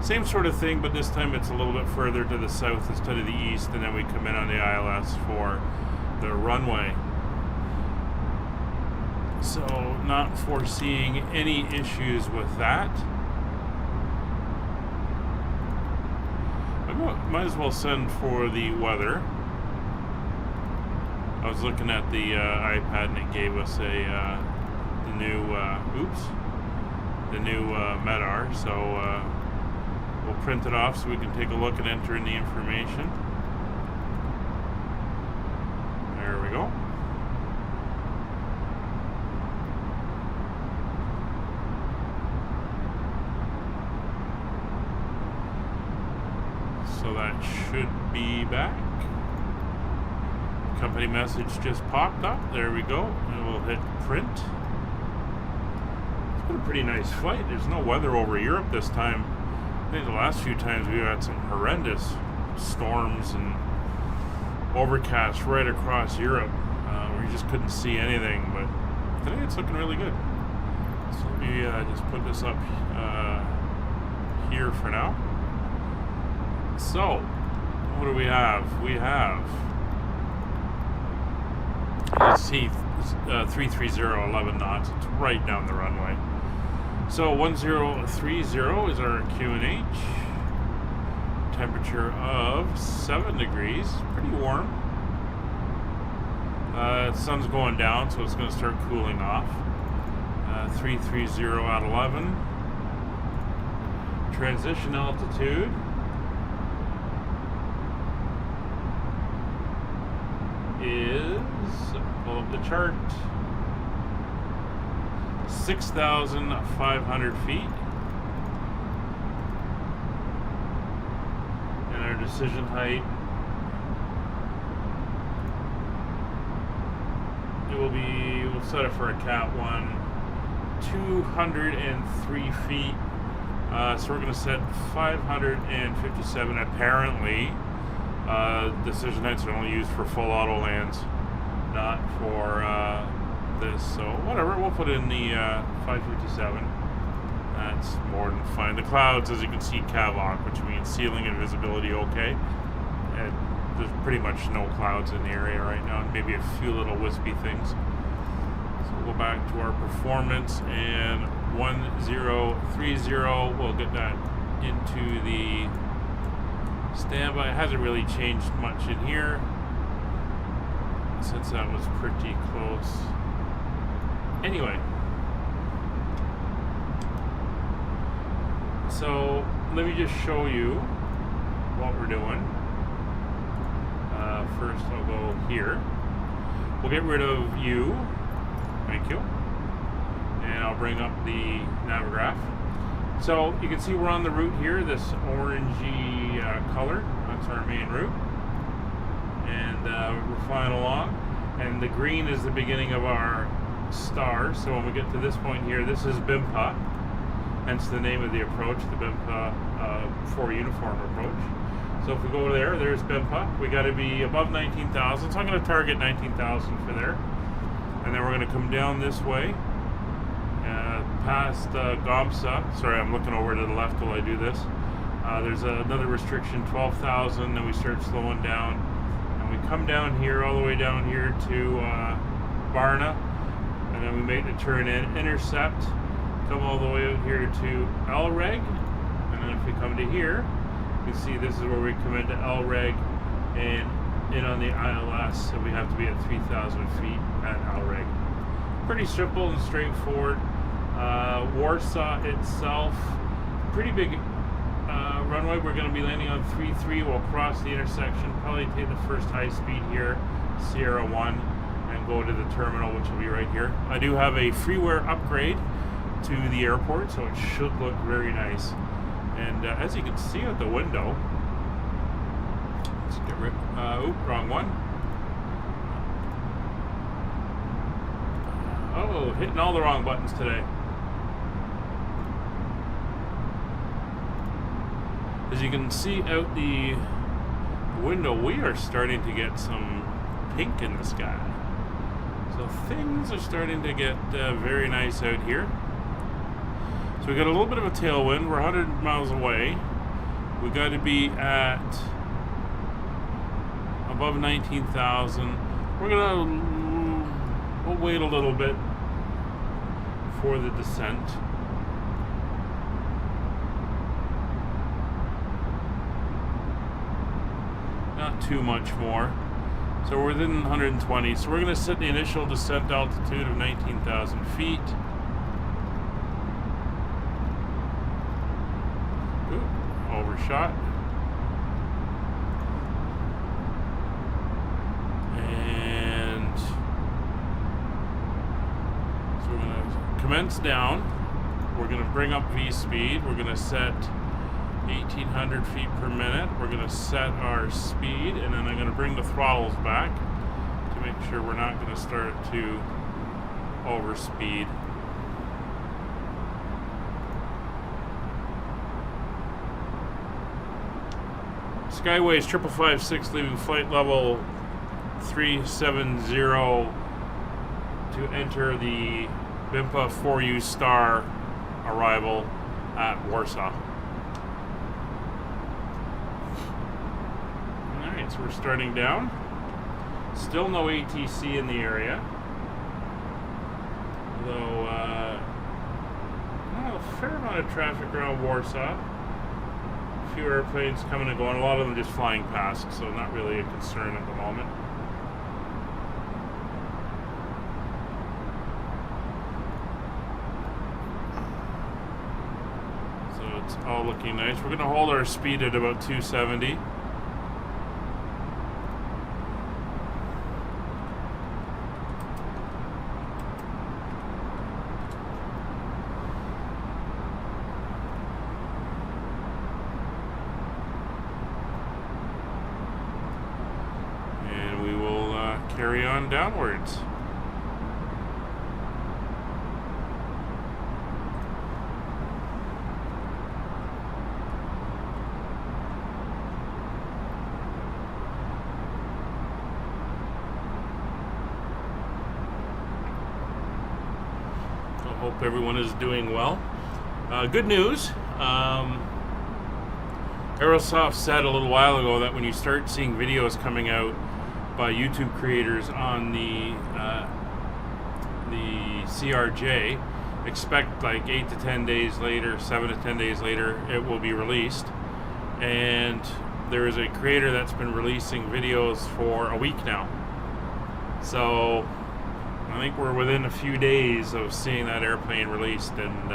same sort of thing, but this time it's a little bit further to the south instead of the east, and then we come in on the ILS for the runway. So not foreseeing any issues with that. I might as well send for the weather. I was looking at the iPad and it gave us the new MEDAR, so we'll print it off so we can take a look and enter in the information. There we go. So that should be back. Company message just popped up. There we go. And we'll hit print. It's been a pretty nice flight. There's no weather over Europe this time. I think the last few times we've had some horrendous storms and overcast right across Europe where you just couldn't see anything. But today it's looking really good. So let me just put this up here for now. So, what do we have? We have, let's see, 330, 11 knots. It's right down the runway. So 1030 is our QNH. Temperature of 7 degrees. Pretty warm. The sun's going down, so it's going to start cooling off. 330 at 11. Transition altitude is, pull up the chart, 6,500 feet. And our decision height, we'll set it for a Cat 1, 203 feet. So we're going to set 557 apparently. Decision heights are only used for full auto lands, not for this. So whatever, we'll put in the 557. That's more than fine. The clouds, as you can see, CAVOC, which means ceiling and visibility okay. And there's pretty much no clouds in the area right now, maybe a few little wispy things. So we'll go back to our performance, and 1030, we'll get that into the standby. It hasn't really changed much in here since that was pretty close. Anyway, so let me just show you what we're doing. First I'll go here. We'll get rid of you. Thank you. And I'll bring up the Navigraph. So you can see we're on the route here, this orangey color. That's our main route. And we're flying along. And the green is the beginning of our star. So when we get to this point here, this is BIMPA. Hence the name of the approach, the BIMPA for uniform approach. So if we go there, there's BIMPA. We got to be above 19,000. So I'm going to target 19,000 for there. And then we're going to come down this way. Past Gomsa. Sorry, I'm looking over to the left while I do this. There's another restriction, 12,000, and we start slowing down. And we come down here, all the way down here to Varna, and then we make the turn in, intercept, come all the way out here to Elreg, and then if we come to here, you can see this is where we come into Elreg and in on the ILS, so we have to be at 3,000 feet at Alreg. Pretty simple and straightforward. Warsaw itself, pretty big runway. We're going to be landing on 3-3. We'll cross the intersection, probably take the first high speed here, Sierra 1, and go to the terminal, which will be right here. I do have a freeware upgrade to the airport, so it should look very nice. And as you can see out the window, let's get rid. Wrong one. Oh, hitting all the wrong buttons today. As you can see out the window, we are starting to get some pink in the sky. So things are starting to get very nice out here. So we got a little bit of a tailwind. We're 100 miles away. We got to be at above 19,000. We'll wait a little bit for the descent. Not too much more. So we're within 120. So we're going to set the initial descent altitude of 19,000 feet. Ooh, overshot. And so we're going to commence down. We're going to bring up V speed. We're going to set 1,800 feet per minute. We're going to set our speed, and then I'm going to bring the throttles back to make sure we're not going to start to overspeed. Skyways 5556 leaving flight level 370 to enter the BIMPA 4U Star arrival at Warsaw. Alright, so we're starting down. Still no ATC in the area. Although, a fair amount of traffic around Warsaw. A few airplanes coming and going, a lot of them just flying past, so not really a concern at the moment. So it's all looking nice. We're going to hold our speed at about 270. Carry on downwards. I hope everyone is doing well. Good news. Aerosoft said a little while ago that when you start seeing videos coming out by YouTube creators on the CRJ, expect like 8 to 10 days later, 7 to 10 days later, it will be released. And there is a creator that's been releasing videos for a week now. So I think we're within a few days of seeing that airplane released, and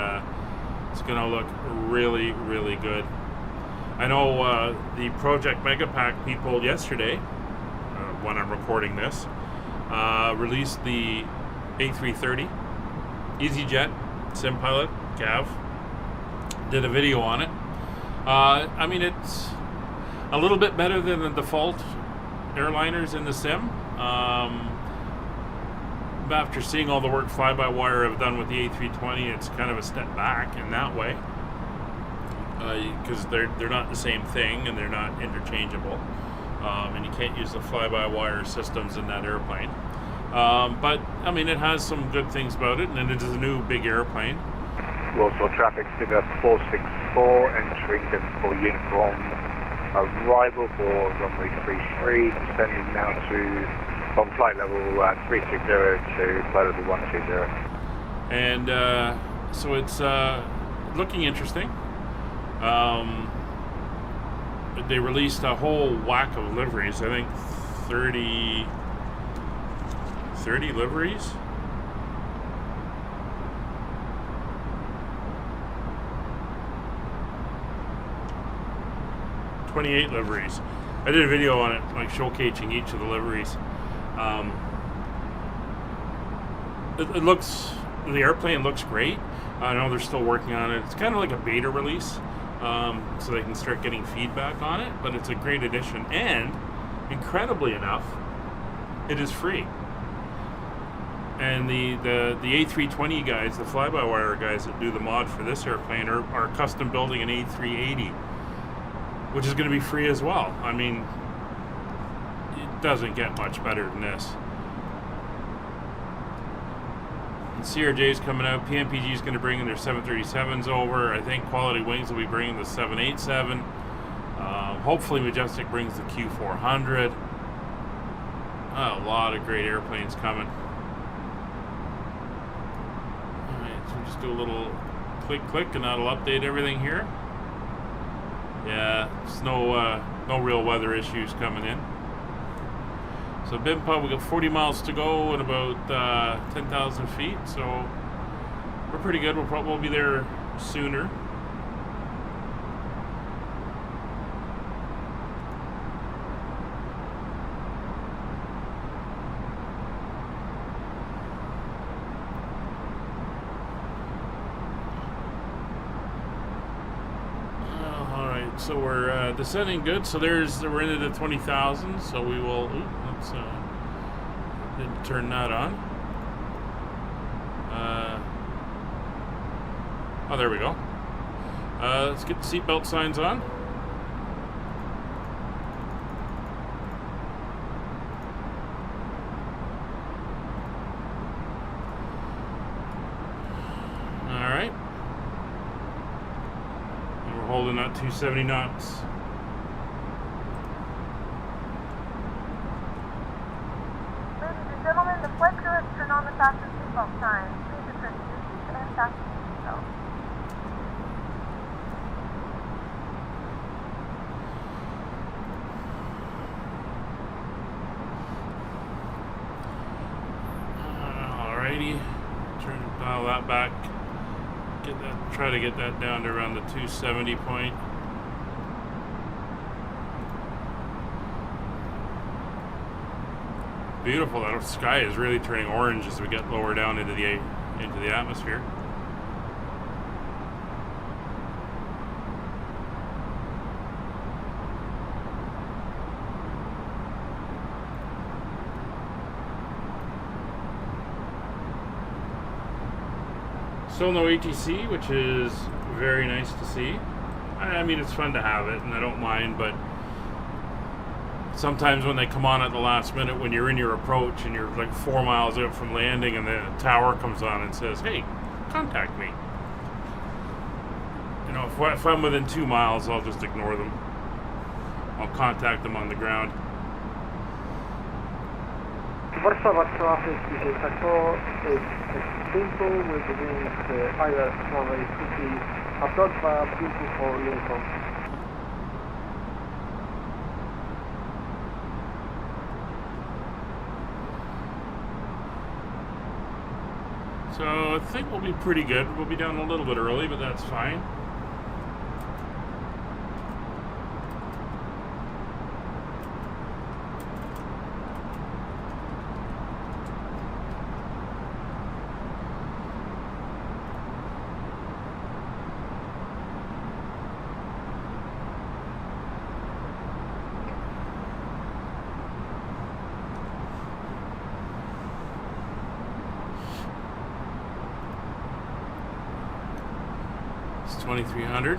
it's gonna look really, really good. I know the Project Megapack people yesterday, when I'm recording this, released the A330 EasyJetSimPilot Cav. Did a video on it. I mean, it's a little bit better than the default airliners in the sim. After seeing all the work fly-by-wire I've done with the A320, it's kind of a step back in that way, because they're not the same thing and they're not interchangeable. And you can't use the fly-by-wire systems in that airplane. But, I mean, it has some good things about it, and it is a new big airplane. Warsaw traffic figure 464, entering for uniform arrival for runway 33, descending now to, from flight level 360 to flight level 120. And so it's looking interesting. They released a whole whack of liveries. I think 30 liveries. $28 liveries. I did a video on it, like showcasing each of the liveries. It looks, the airplane looks great. I know they're still working on it. It's kind of like a beta release, so they can start getting feedback on it. But it's a great addition, and incredibly enough, it is free. And the A320 guys, the fly-by-wire guys that do the mod for this airplane, are custom building an A380, which is going to be free as well. I mean, it doesn't get much better than this. And CRJ's coming out. PMPG is going to bring in their 737s over. I think Quality Wings will be bringing the 787. Hopefully Majestic brings the Q400. A lot of great airplanes coming. Alright, so just do a little click, and that'll update everything here. Yeah, there's no real weather issues coming in. So BIMPA, we got 40 miles to go and about 10,000 feet, so we're pretty good. We'll probably be there sooner. So we're descending good. So we're into the 20,000. So we will. Let's didn't turn that on. Oh, there we go. Let's get the seatbelt signs on. All right. Holding at 270 knots. Ladies and gentlemen, the flight crew has turned on the fasten seatbelt sign. Please return to your seats and fasten your seatbelt. Alrighty, dial that back. Try to get that down to around the 270 point. Beautiful. That sky is really turning orange as we get lower down into the atmosphere. Still no ATC, which is very nice to see. I mean, it's fun to have it, and I don't mind, but sometimes when they come on at the last minute, when you're in your approach and you're like 4 miles out from landing and the tower comes on and says, hey, contact me. You know, if I'm within 2 miles, I'll just ignore them. I'll contact them on the ground. Warsaw office EasyJet 4 is simple with the wings either runway 50 approach via beautiful for Lincoln. So I think we'll be pretty good. We'll be down a little bit early, but that's fine. It's 2300.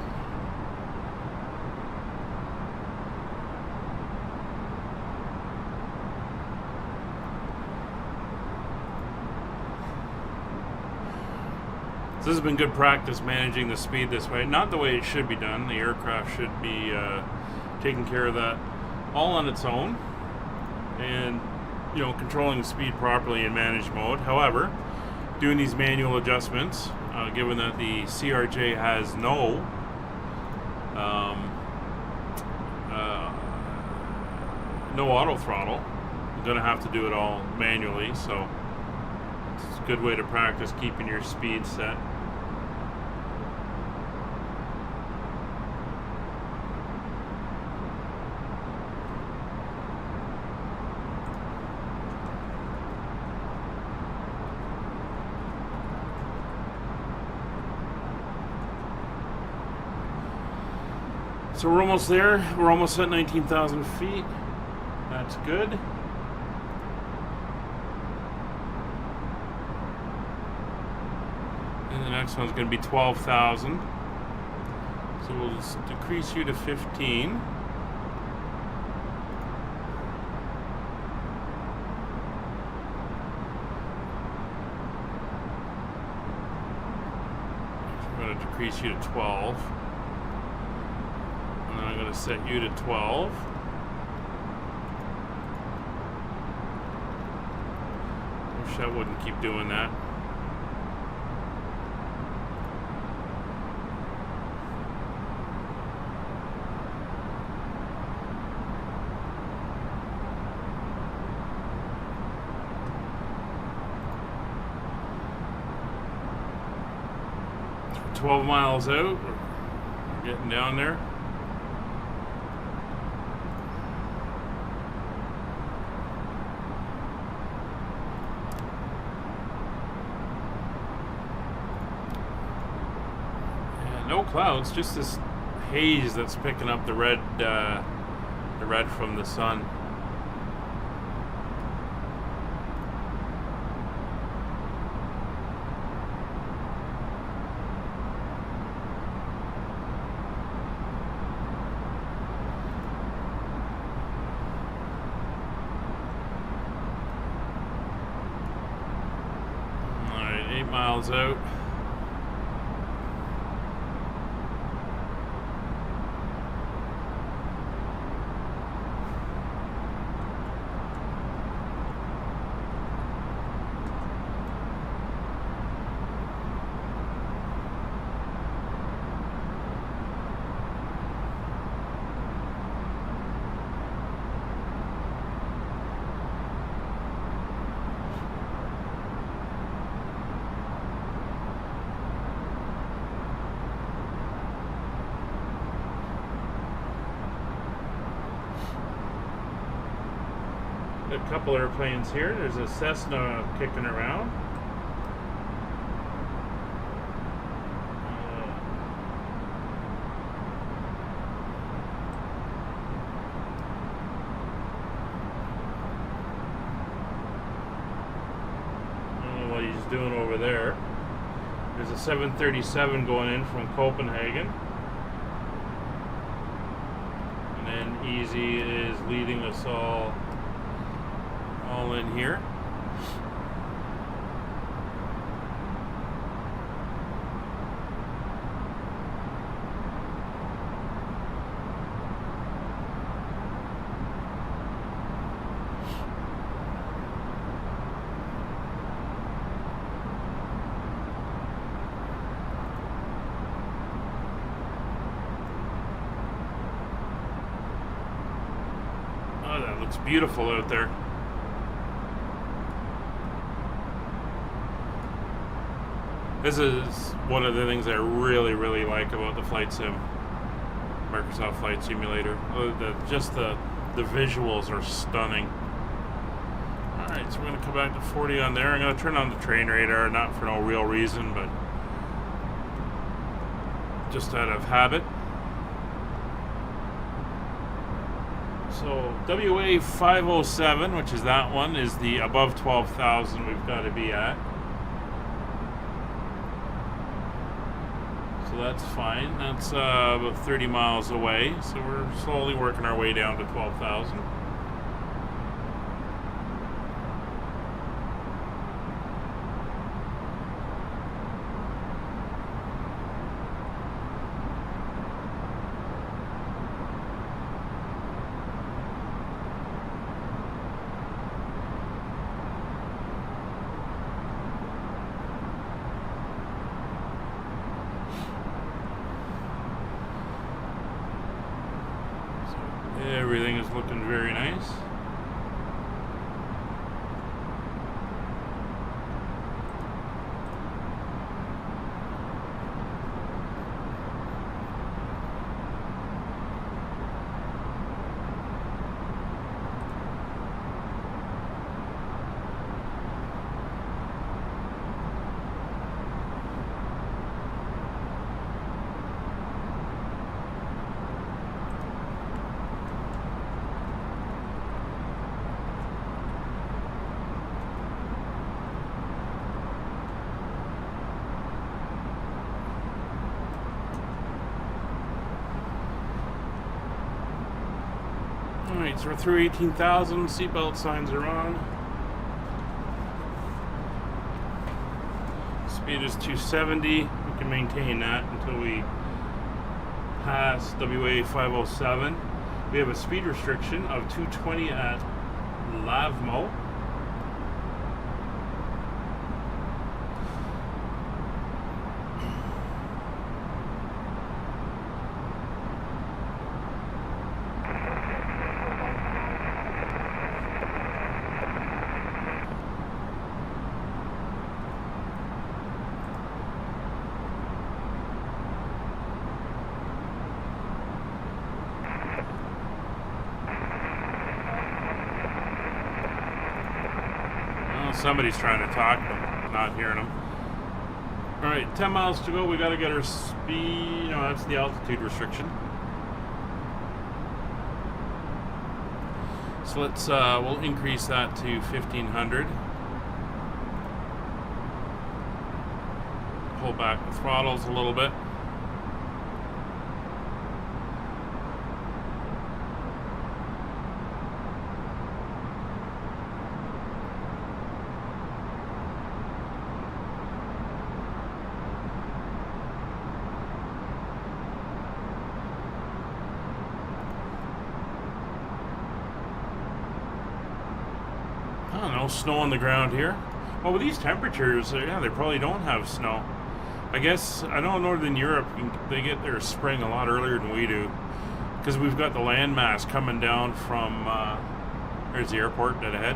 So this has been good practice managing the speed this way. Not the way it should be done. The aircraft should be taking care of that all on its own, and you know, controlling the speed properly in managed mode. However, doing these manual adjustments, given that the CRJ has no auto throttle. I'm gonna have to do it all manually, so it's a good way to practice keeping your speed set. So we're almost there. We're almost at 19,000 feet. That's good. And the next one's going to be 12,000. So we'll just decrease you to 15. So we're going to decrease you to 12. And then I'm going to set you to 12. Wish I wouldn't keep doing that. So 12 miles out, we're getting down there. No clouds, just this haze that's picking up the red from the sun. All right, 8 miles out. A couple airplanes here. There's a Cessna kicking around. I don't know what he's doing over there. There's a 737 going in from Copenhagen. And then Easy is leading us all in here. Oh, that looks beautiful out there. This is one of the things I really, really like about the Flight Sim, Microsoft Flight Simulator. Just the visuals are stunning. Alright, so we're going to come back to 40 on there. I'm going to turn on the train radar, not for no real reason, but just out of habit. So WA 507, which is that one, is the above 12,000 we've got to be at. So that's fine. That's about 30 miles away. So we're slowly working our way down to 12,000. Everything is looking very nice. Alright, so we're through 18,000, seatbelt signs are on. Speed is 270, we can maintain that until we pass WA 507. We have a speed restriction of 220 at Lavmo. Somebody's trying to talk, but I'm not hearing them. Alright, 10 miles to go. We got to get our speed. No, that's the altitude restriction. So let's, we'll increase that to 1500. Pull back the throttles a little bit. No snow on the ground here. Well, with these temperatures, yeah, they probably don't have snow. I guess, I know in Northern Europe, they get their spring a lot earlier than we do. Because we've got the landmass coming down from, there's the airport dead ahead.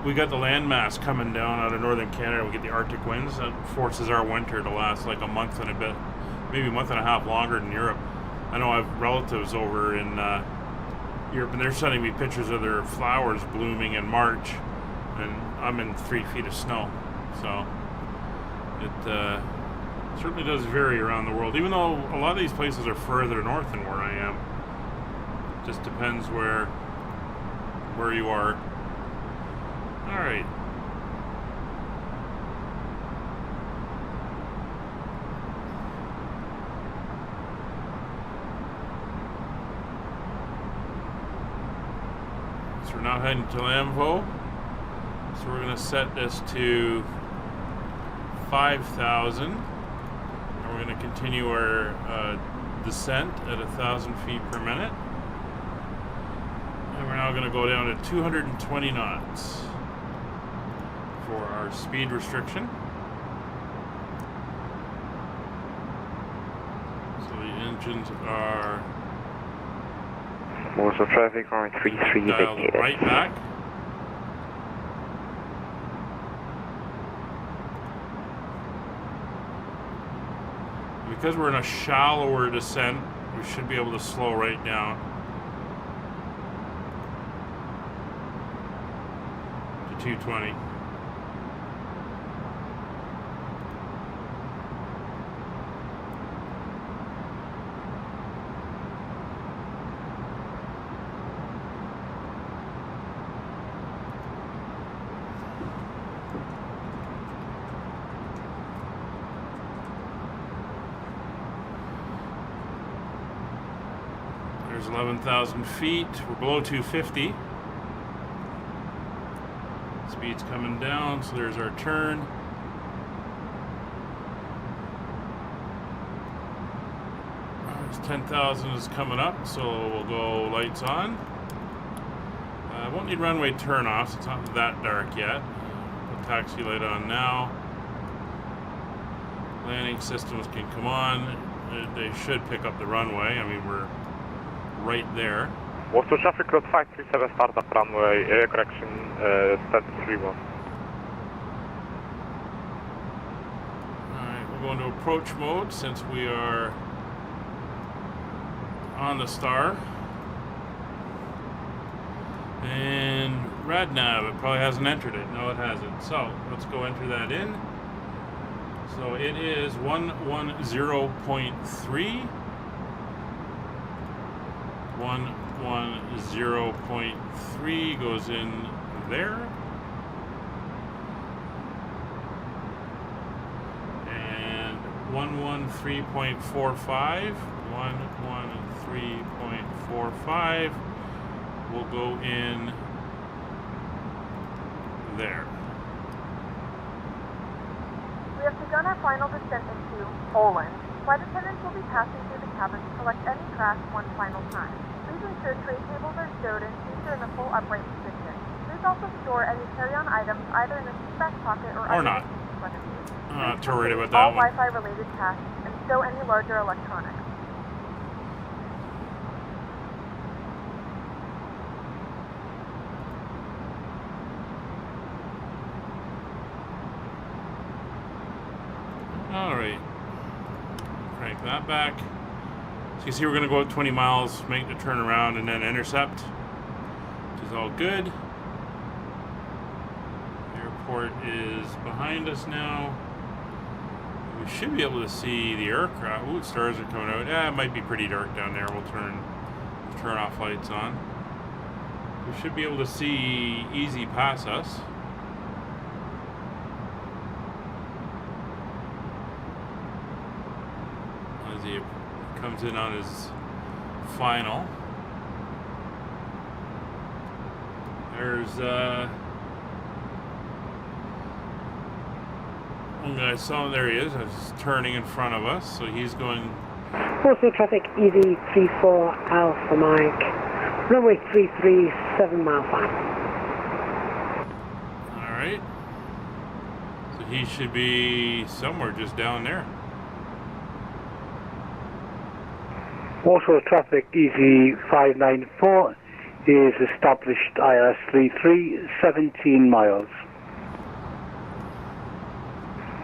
We got the landmass coming down out of Northern Canada. We get the Arctic winds. That forces our winter to last like a month and a bit, maybe a month and a half longer than Europe. I know I have relatives over in Europe, and they're sending me pictures of their flowers blooming in March, and I'm in 3 feet of snow. So it certainly does vary around the world, even though a lot of these places are further north than where I am. Just depends where you are. All right. So we're now heading to Lamvo. So we're going to set this to 5,000. And we're going to continue our descent at 1,000 feet per minute. And we're now going to go down to 220 knots for our speed restriction. So the engines are Warsaw traffic runway 33 dialed vacated. right back. Because we're in a shallower descent, we should be able to slow right down to 220. There's 11,000 feet. We're below 250. Speed's coming down, so there's our turn. There's 10,000 is coming up, so we'll go lights on. Won't need runway turn-offs. It's not that dark yet. Put taxi light on now. Landing systems can come on. They should pick up the runway. I mean, we're right there. Warsaw traffic code 537 start up runway, correction, set 31. Alright, we're going to approach mode since we are on the star. And RadNav, it probably hasn't entered it. No, it hasn't. So let's go enter that in. So it is 110.3. 110.3 goes in there. And 113.45. 113.45 will go in there. We have begun our final descent into Poland. Flight attendants will be passing through the cabin to collect any trash one final time. Please ensure tray tables are stowed and seats are in a full upright position. Please also store any carry-on items either in the seat back pocket or under not. the seat in front of you. I'm not too worried about all that one. Wi-Fi related tasks and stow any larger electronics. Alright. Crank that back. So you see we're going to go up 20 miles, make the turn around, and then intercept, which is all good. Airport is behind us now. We should be able to see the aircraft. Ooh, stars are coming out. Yeah, it might be pretty dark down there. We'll turn off lights on. We should be able to see Easy pass us. As he comes in on his final. There's one guy, so there he is. He's turning in front of us, so he's going. Warsaw traffic, easy 34 Alpha Mike, runway 33, 7 mile 5. Alright. So he should be somewhere just down there. Warsaw traffic easy 594 is established ILS 33, 17 miles.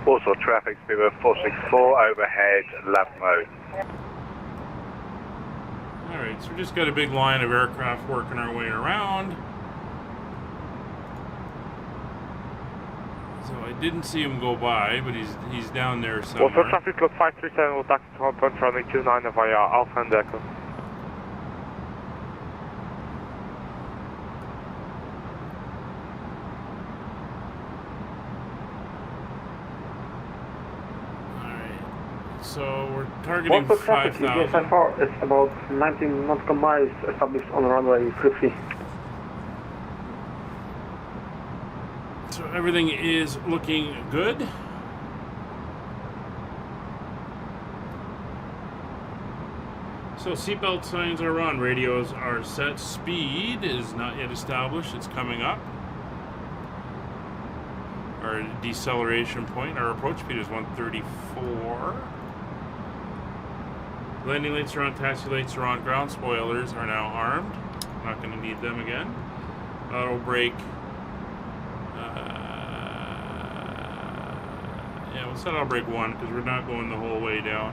Warsaw traffic, Speedbird 464, overhead, lab mode. Alright, so we just got a big line of aircraft working our way around. So I didn't see him go by, but he's down there somewhere. Warsaw traffic code 537 will taxi to home point runway 29 via Alpha and Echo. So we're targeting 5,000. EasyJetSimPilot is about 19 nautical miles established on runway 33. So everything is looking good. So seatbelt signs are on, radios are set, speed is not yet established, it's coming up. Our deceleration point, our approach speed is 134. Landing lights are on, taxi lights are on, ground spoilers are now armed. Not going to need them again. Auto brake. Yeah, we'll set auto brake 1 because we're not going the whole way down.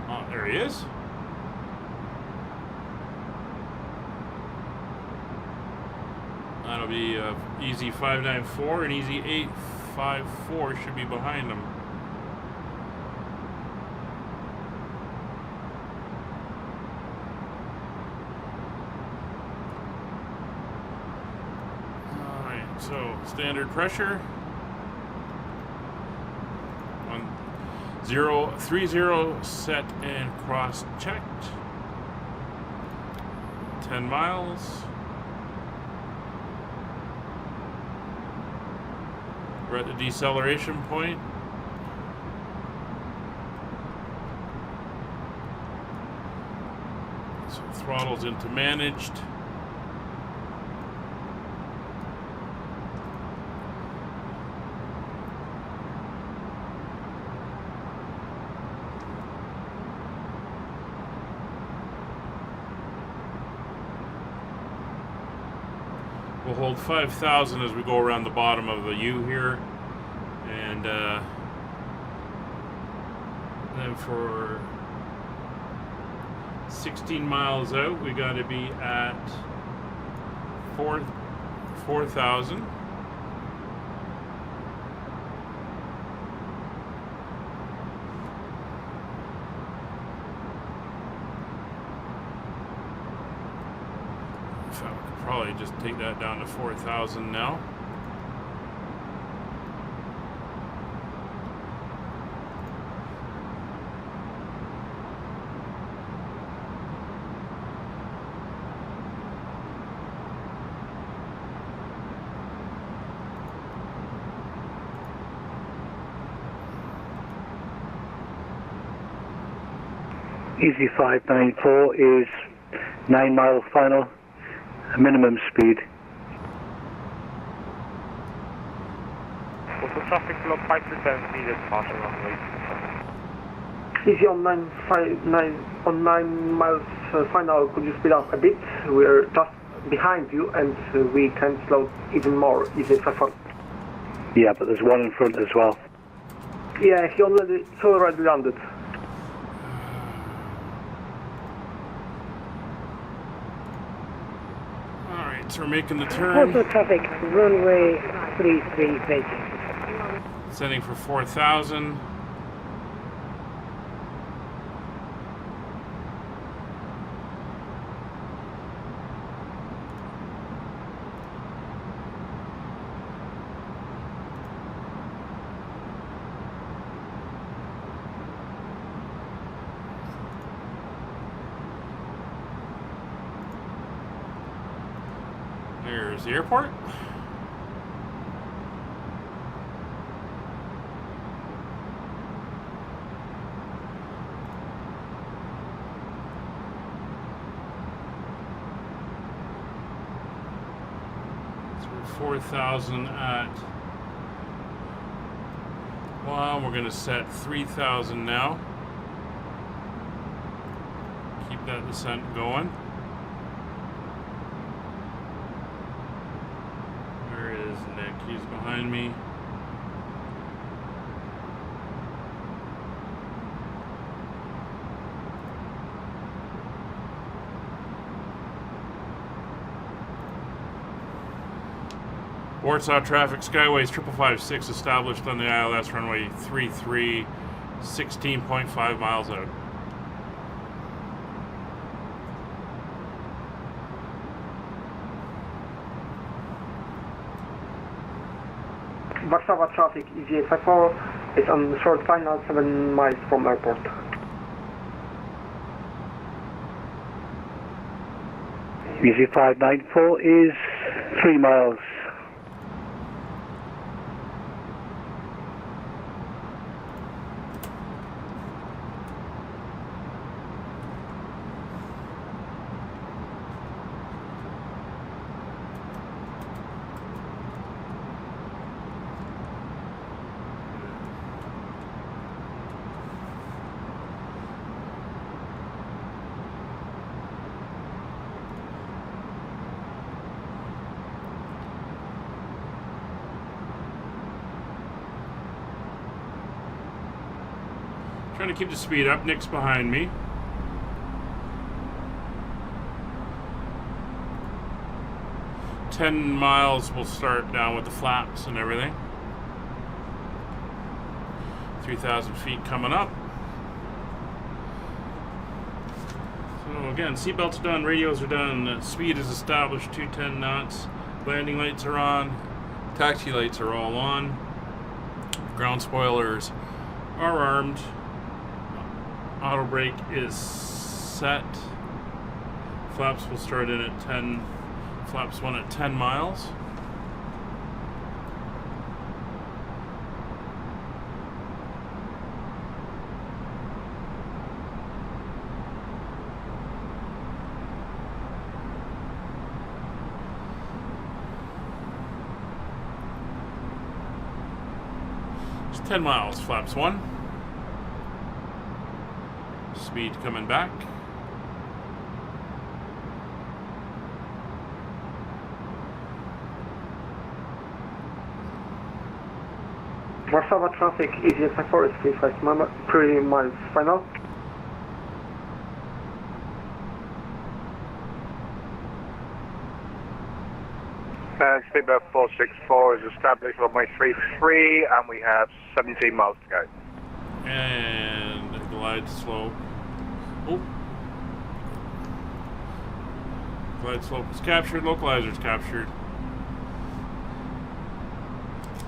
Oh, there he is. That'll be Easy 594 and Easy 854 should be behind them. Alright, so standard pressure. 1030 set and cross checked. 10 miles. We're at the deceleration point. So throttle's into managed. We'll hold 5,000 as we go around the bottom of the U here. And then for 16 miles out, we got to be at 4,000. So I could probably just take that down to 4,000 now. Easy 594 is 9 mile final, minimum speed. Also traffic below 5% needed, partial runway. Easy on 9 miles final, could you speed up a bit? We're just behind you and we can slow even more. Easy 54. Yeah, but there's one in front as well. Yeah, he already landed. Alright, so we're making the turn. Also traffic, runway 33 vacant. Setting for 4,000. There's the airport. So we're 4,000 at. Well, we're going to set 3,000 now. Keep that descent going. He's behind me. Warsaw traffic, Skyways 5556 established on the ILS runway 33, 16.5 miles out. Warsaw traffic, Easy 54 is on short final 7 miles from airport. Easy 594 is 3 miles. Trying to keep the speed up. Nick's behind me. "10 miles will start down with the flaps and everything. 3,000 feet coming up. So again, seatbelts are done, radios are done, speed is established, 210 knots. Landing lights are on, taxi lights are all on. Ground spoilers are armed. Auto brake is set. Flaps will start in at 10. Flaps 1 at 10 miles. It's 10 miles. Flaps 1. Speed coming back. Warsaw traffic, EasyJetSimPilot is 3 miles final. Speedbird 464 is established runway 33 and we have 17 miles to go. And glide slope. Oh. Glide slope is captured. Localizer is captured.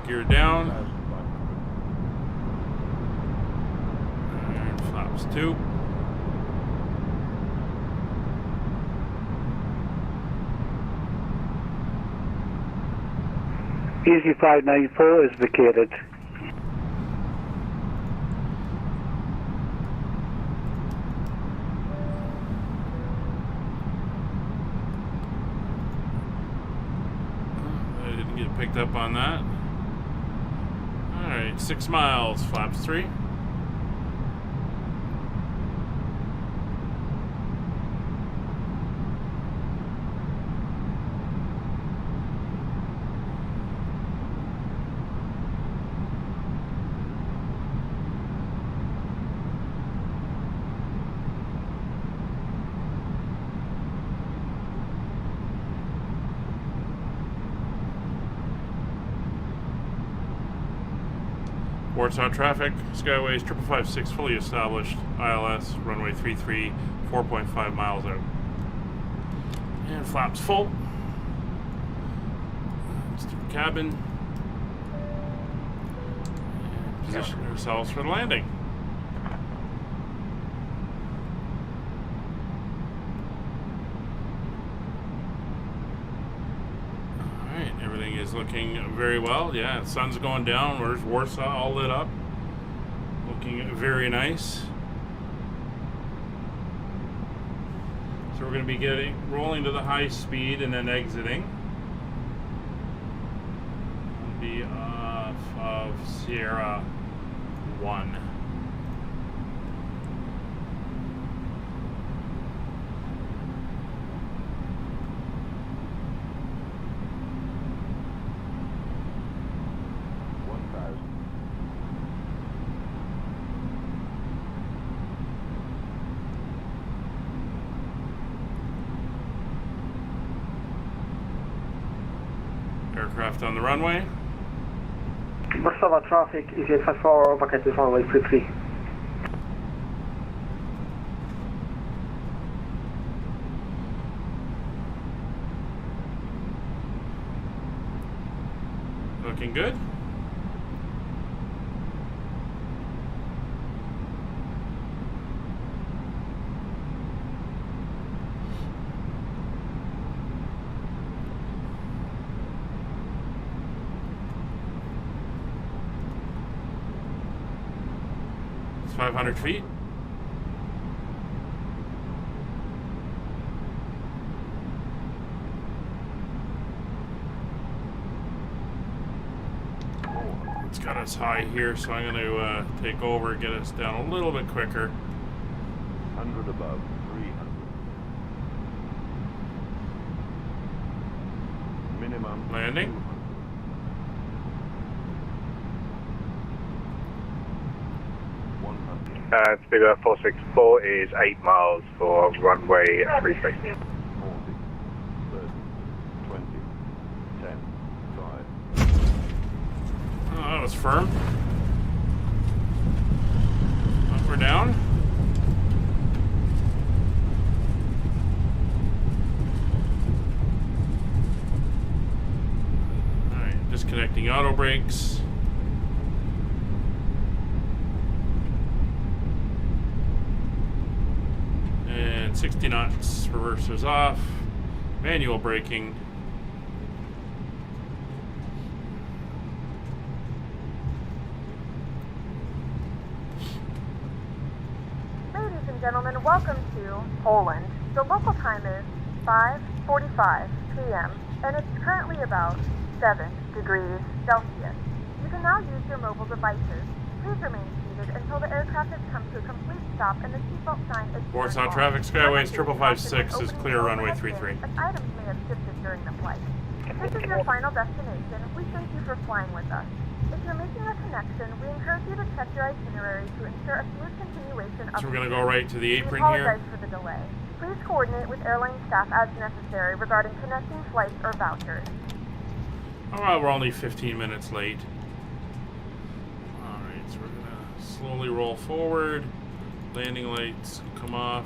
Gear down. And flaps 2. Easy 594 is vacated. I didn't get picked up on that. Alright, 6 miles, flaps 3. Warsaw traffic, Skyways 5556 fully established, ILS, runway 33, 4.5 miles out. And flaps full. Let's do cabin. And position ourselves for the landing. Everything is looking very well. Yeah, the sun's going down. Where's Warsaw all lit up? Looking very nice. So we're going to be rolling to the high speed and then exiting. We'll be off of Sierra 1. Aircraft on the runway. Warsaw traffic, EasyJetSimPilot, vacated runway 33. Looking good. It's 500 feet. It's got us high here, so I'm going to take over, get us down a little bit quicker. 100 above, 300. Minimum. Landing. Speedbird 464 is 8 miles for runway 33. 40, 30, 20, 10, 5. Oh, that was firm. Up or down. Alright, disconnecting auto brakes. And 60 knots, reversers off, manual braking. Ladies and gentlemen, welcome to Poland. The local time is 5:45 p.m. and it's currently about 7 degrees Celsius. You can now use your mobile devices. Please remain seated until the aircraft has come to a complete stop and the seatbelt sign is Warsaw traffic, Skyways 5556 is clear, runway 33. As items may have shifted during the flight. If this is your final destination, we thank you for flying with us. If you After making a connection, we encourage you to check your itinerary to ensure a smooth continuation of So we're the going to go right to the We apron apologize here. for the delay. Please coordinate with airline staff as necessary regarding connecting flights or vouchers. Oh, well, we're only 15 minutes late. Alright, so we're going to slowly roll forward. Landing lights come off.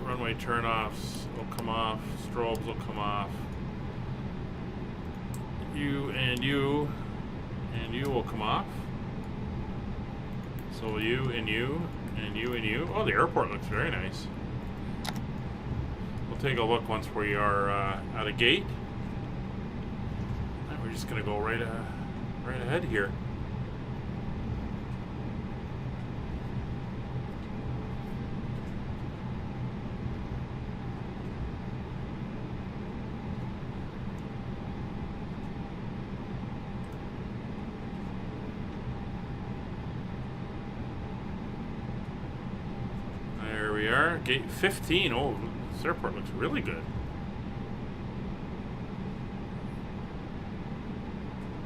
Runway turn-offs will come off. Strobes will come off. You and you and you will come off. So will you and you and you and you. Oh, the airport looks very nice. We'll take a look once we are at a gate. And we're just gonna go right ahead here. There we are, gate 15. Oh, this airport looks really good.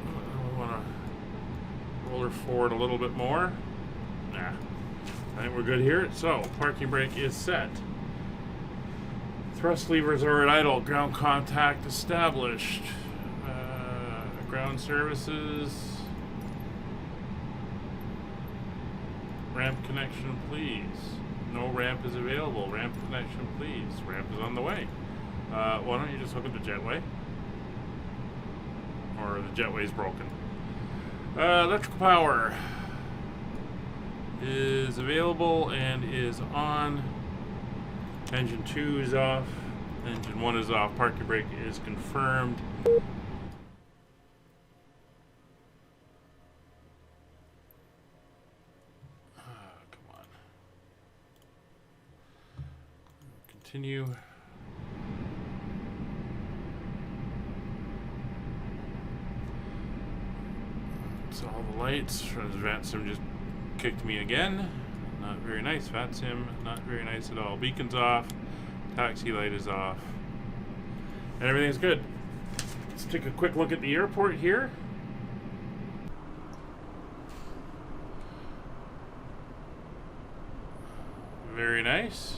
I want to roll her forward a little bit more. Nah, I think we're good here. So, parking brake is set. Thrust levers are at idle. Ground contact established. Ground services. Ramp connection, please. No ramp is available. Ramp connection, please. Ramp is on the way. Why don't you just hook up the jetway? Or the jetway is broken. Electrical power is available and is on. Engine 2 is off. Engine 1 is off. Parking brake is confirmed. Continue. So all the lights. VATSIM just kicked me again. Not very nice. VATSIM, not very nice at all. Beacon's off. Taxi light is off. And everything's good. Let's take a quick look at the airport here. Very nice.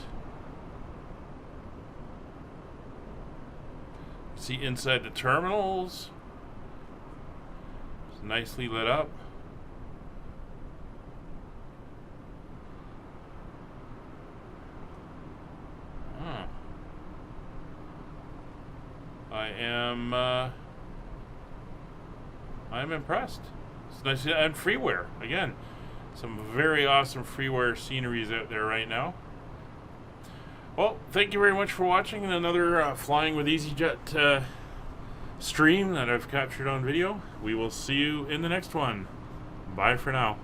See inside the terminals. It's nicely lit up. I'm impressed. It's nice, and freeware again. Some very awesome freeware sceneries out there right now. Well, thank you very much for watching another Flying with EasyJet stream that I've captured on video. We will see you in the next one. Bye for now.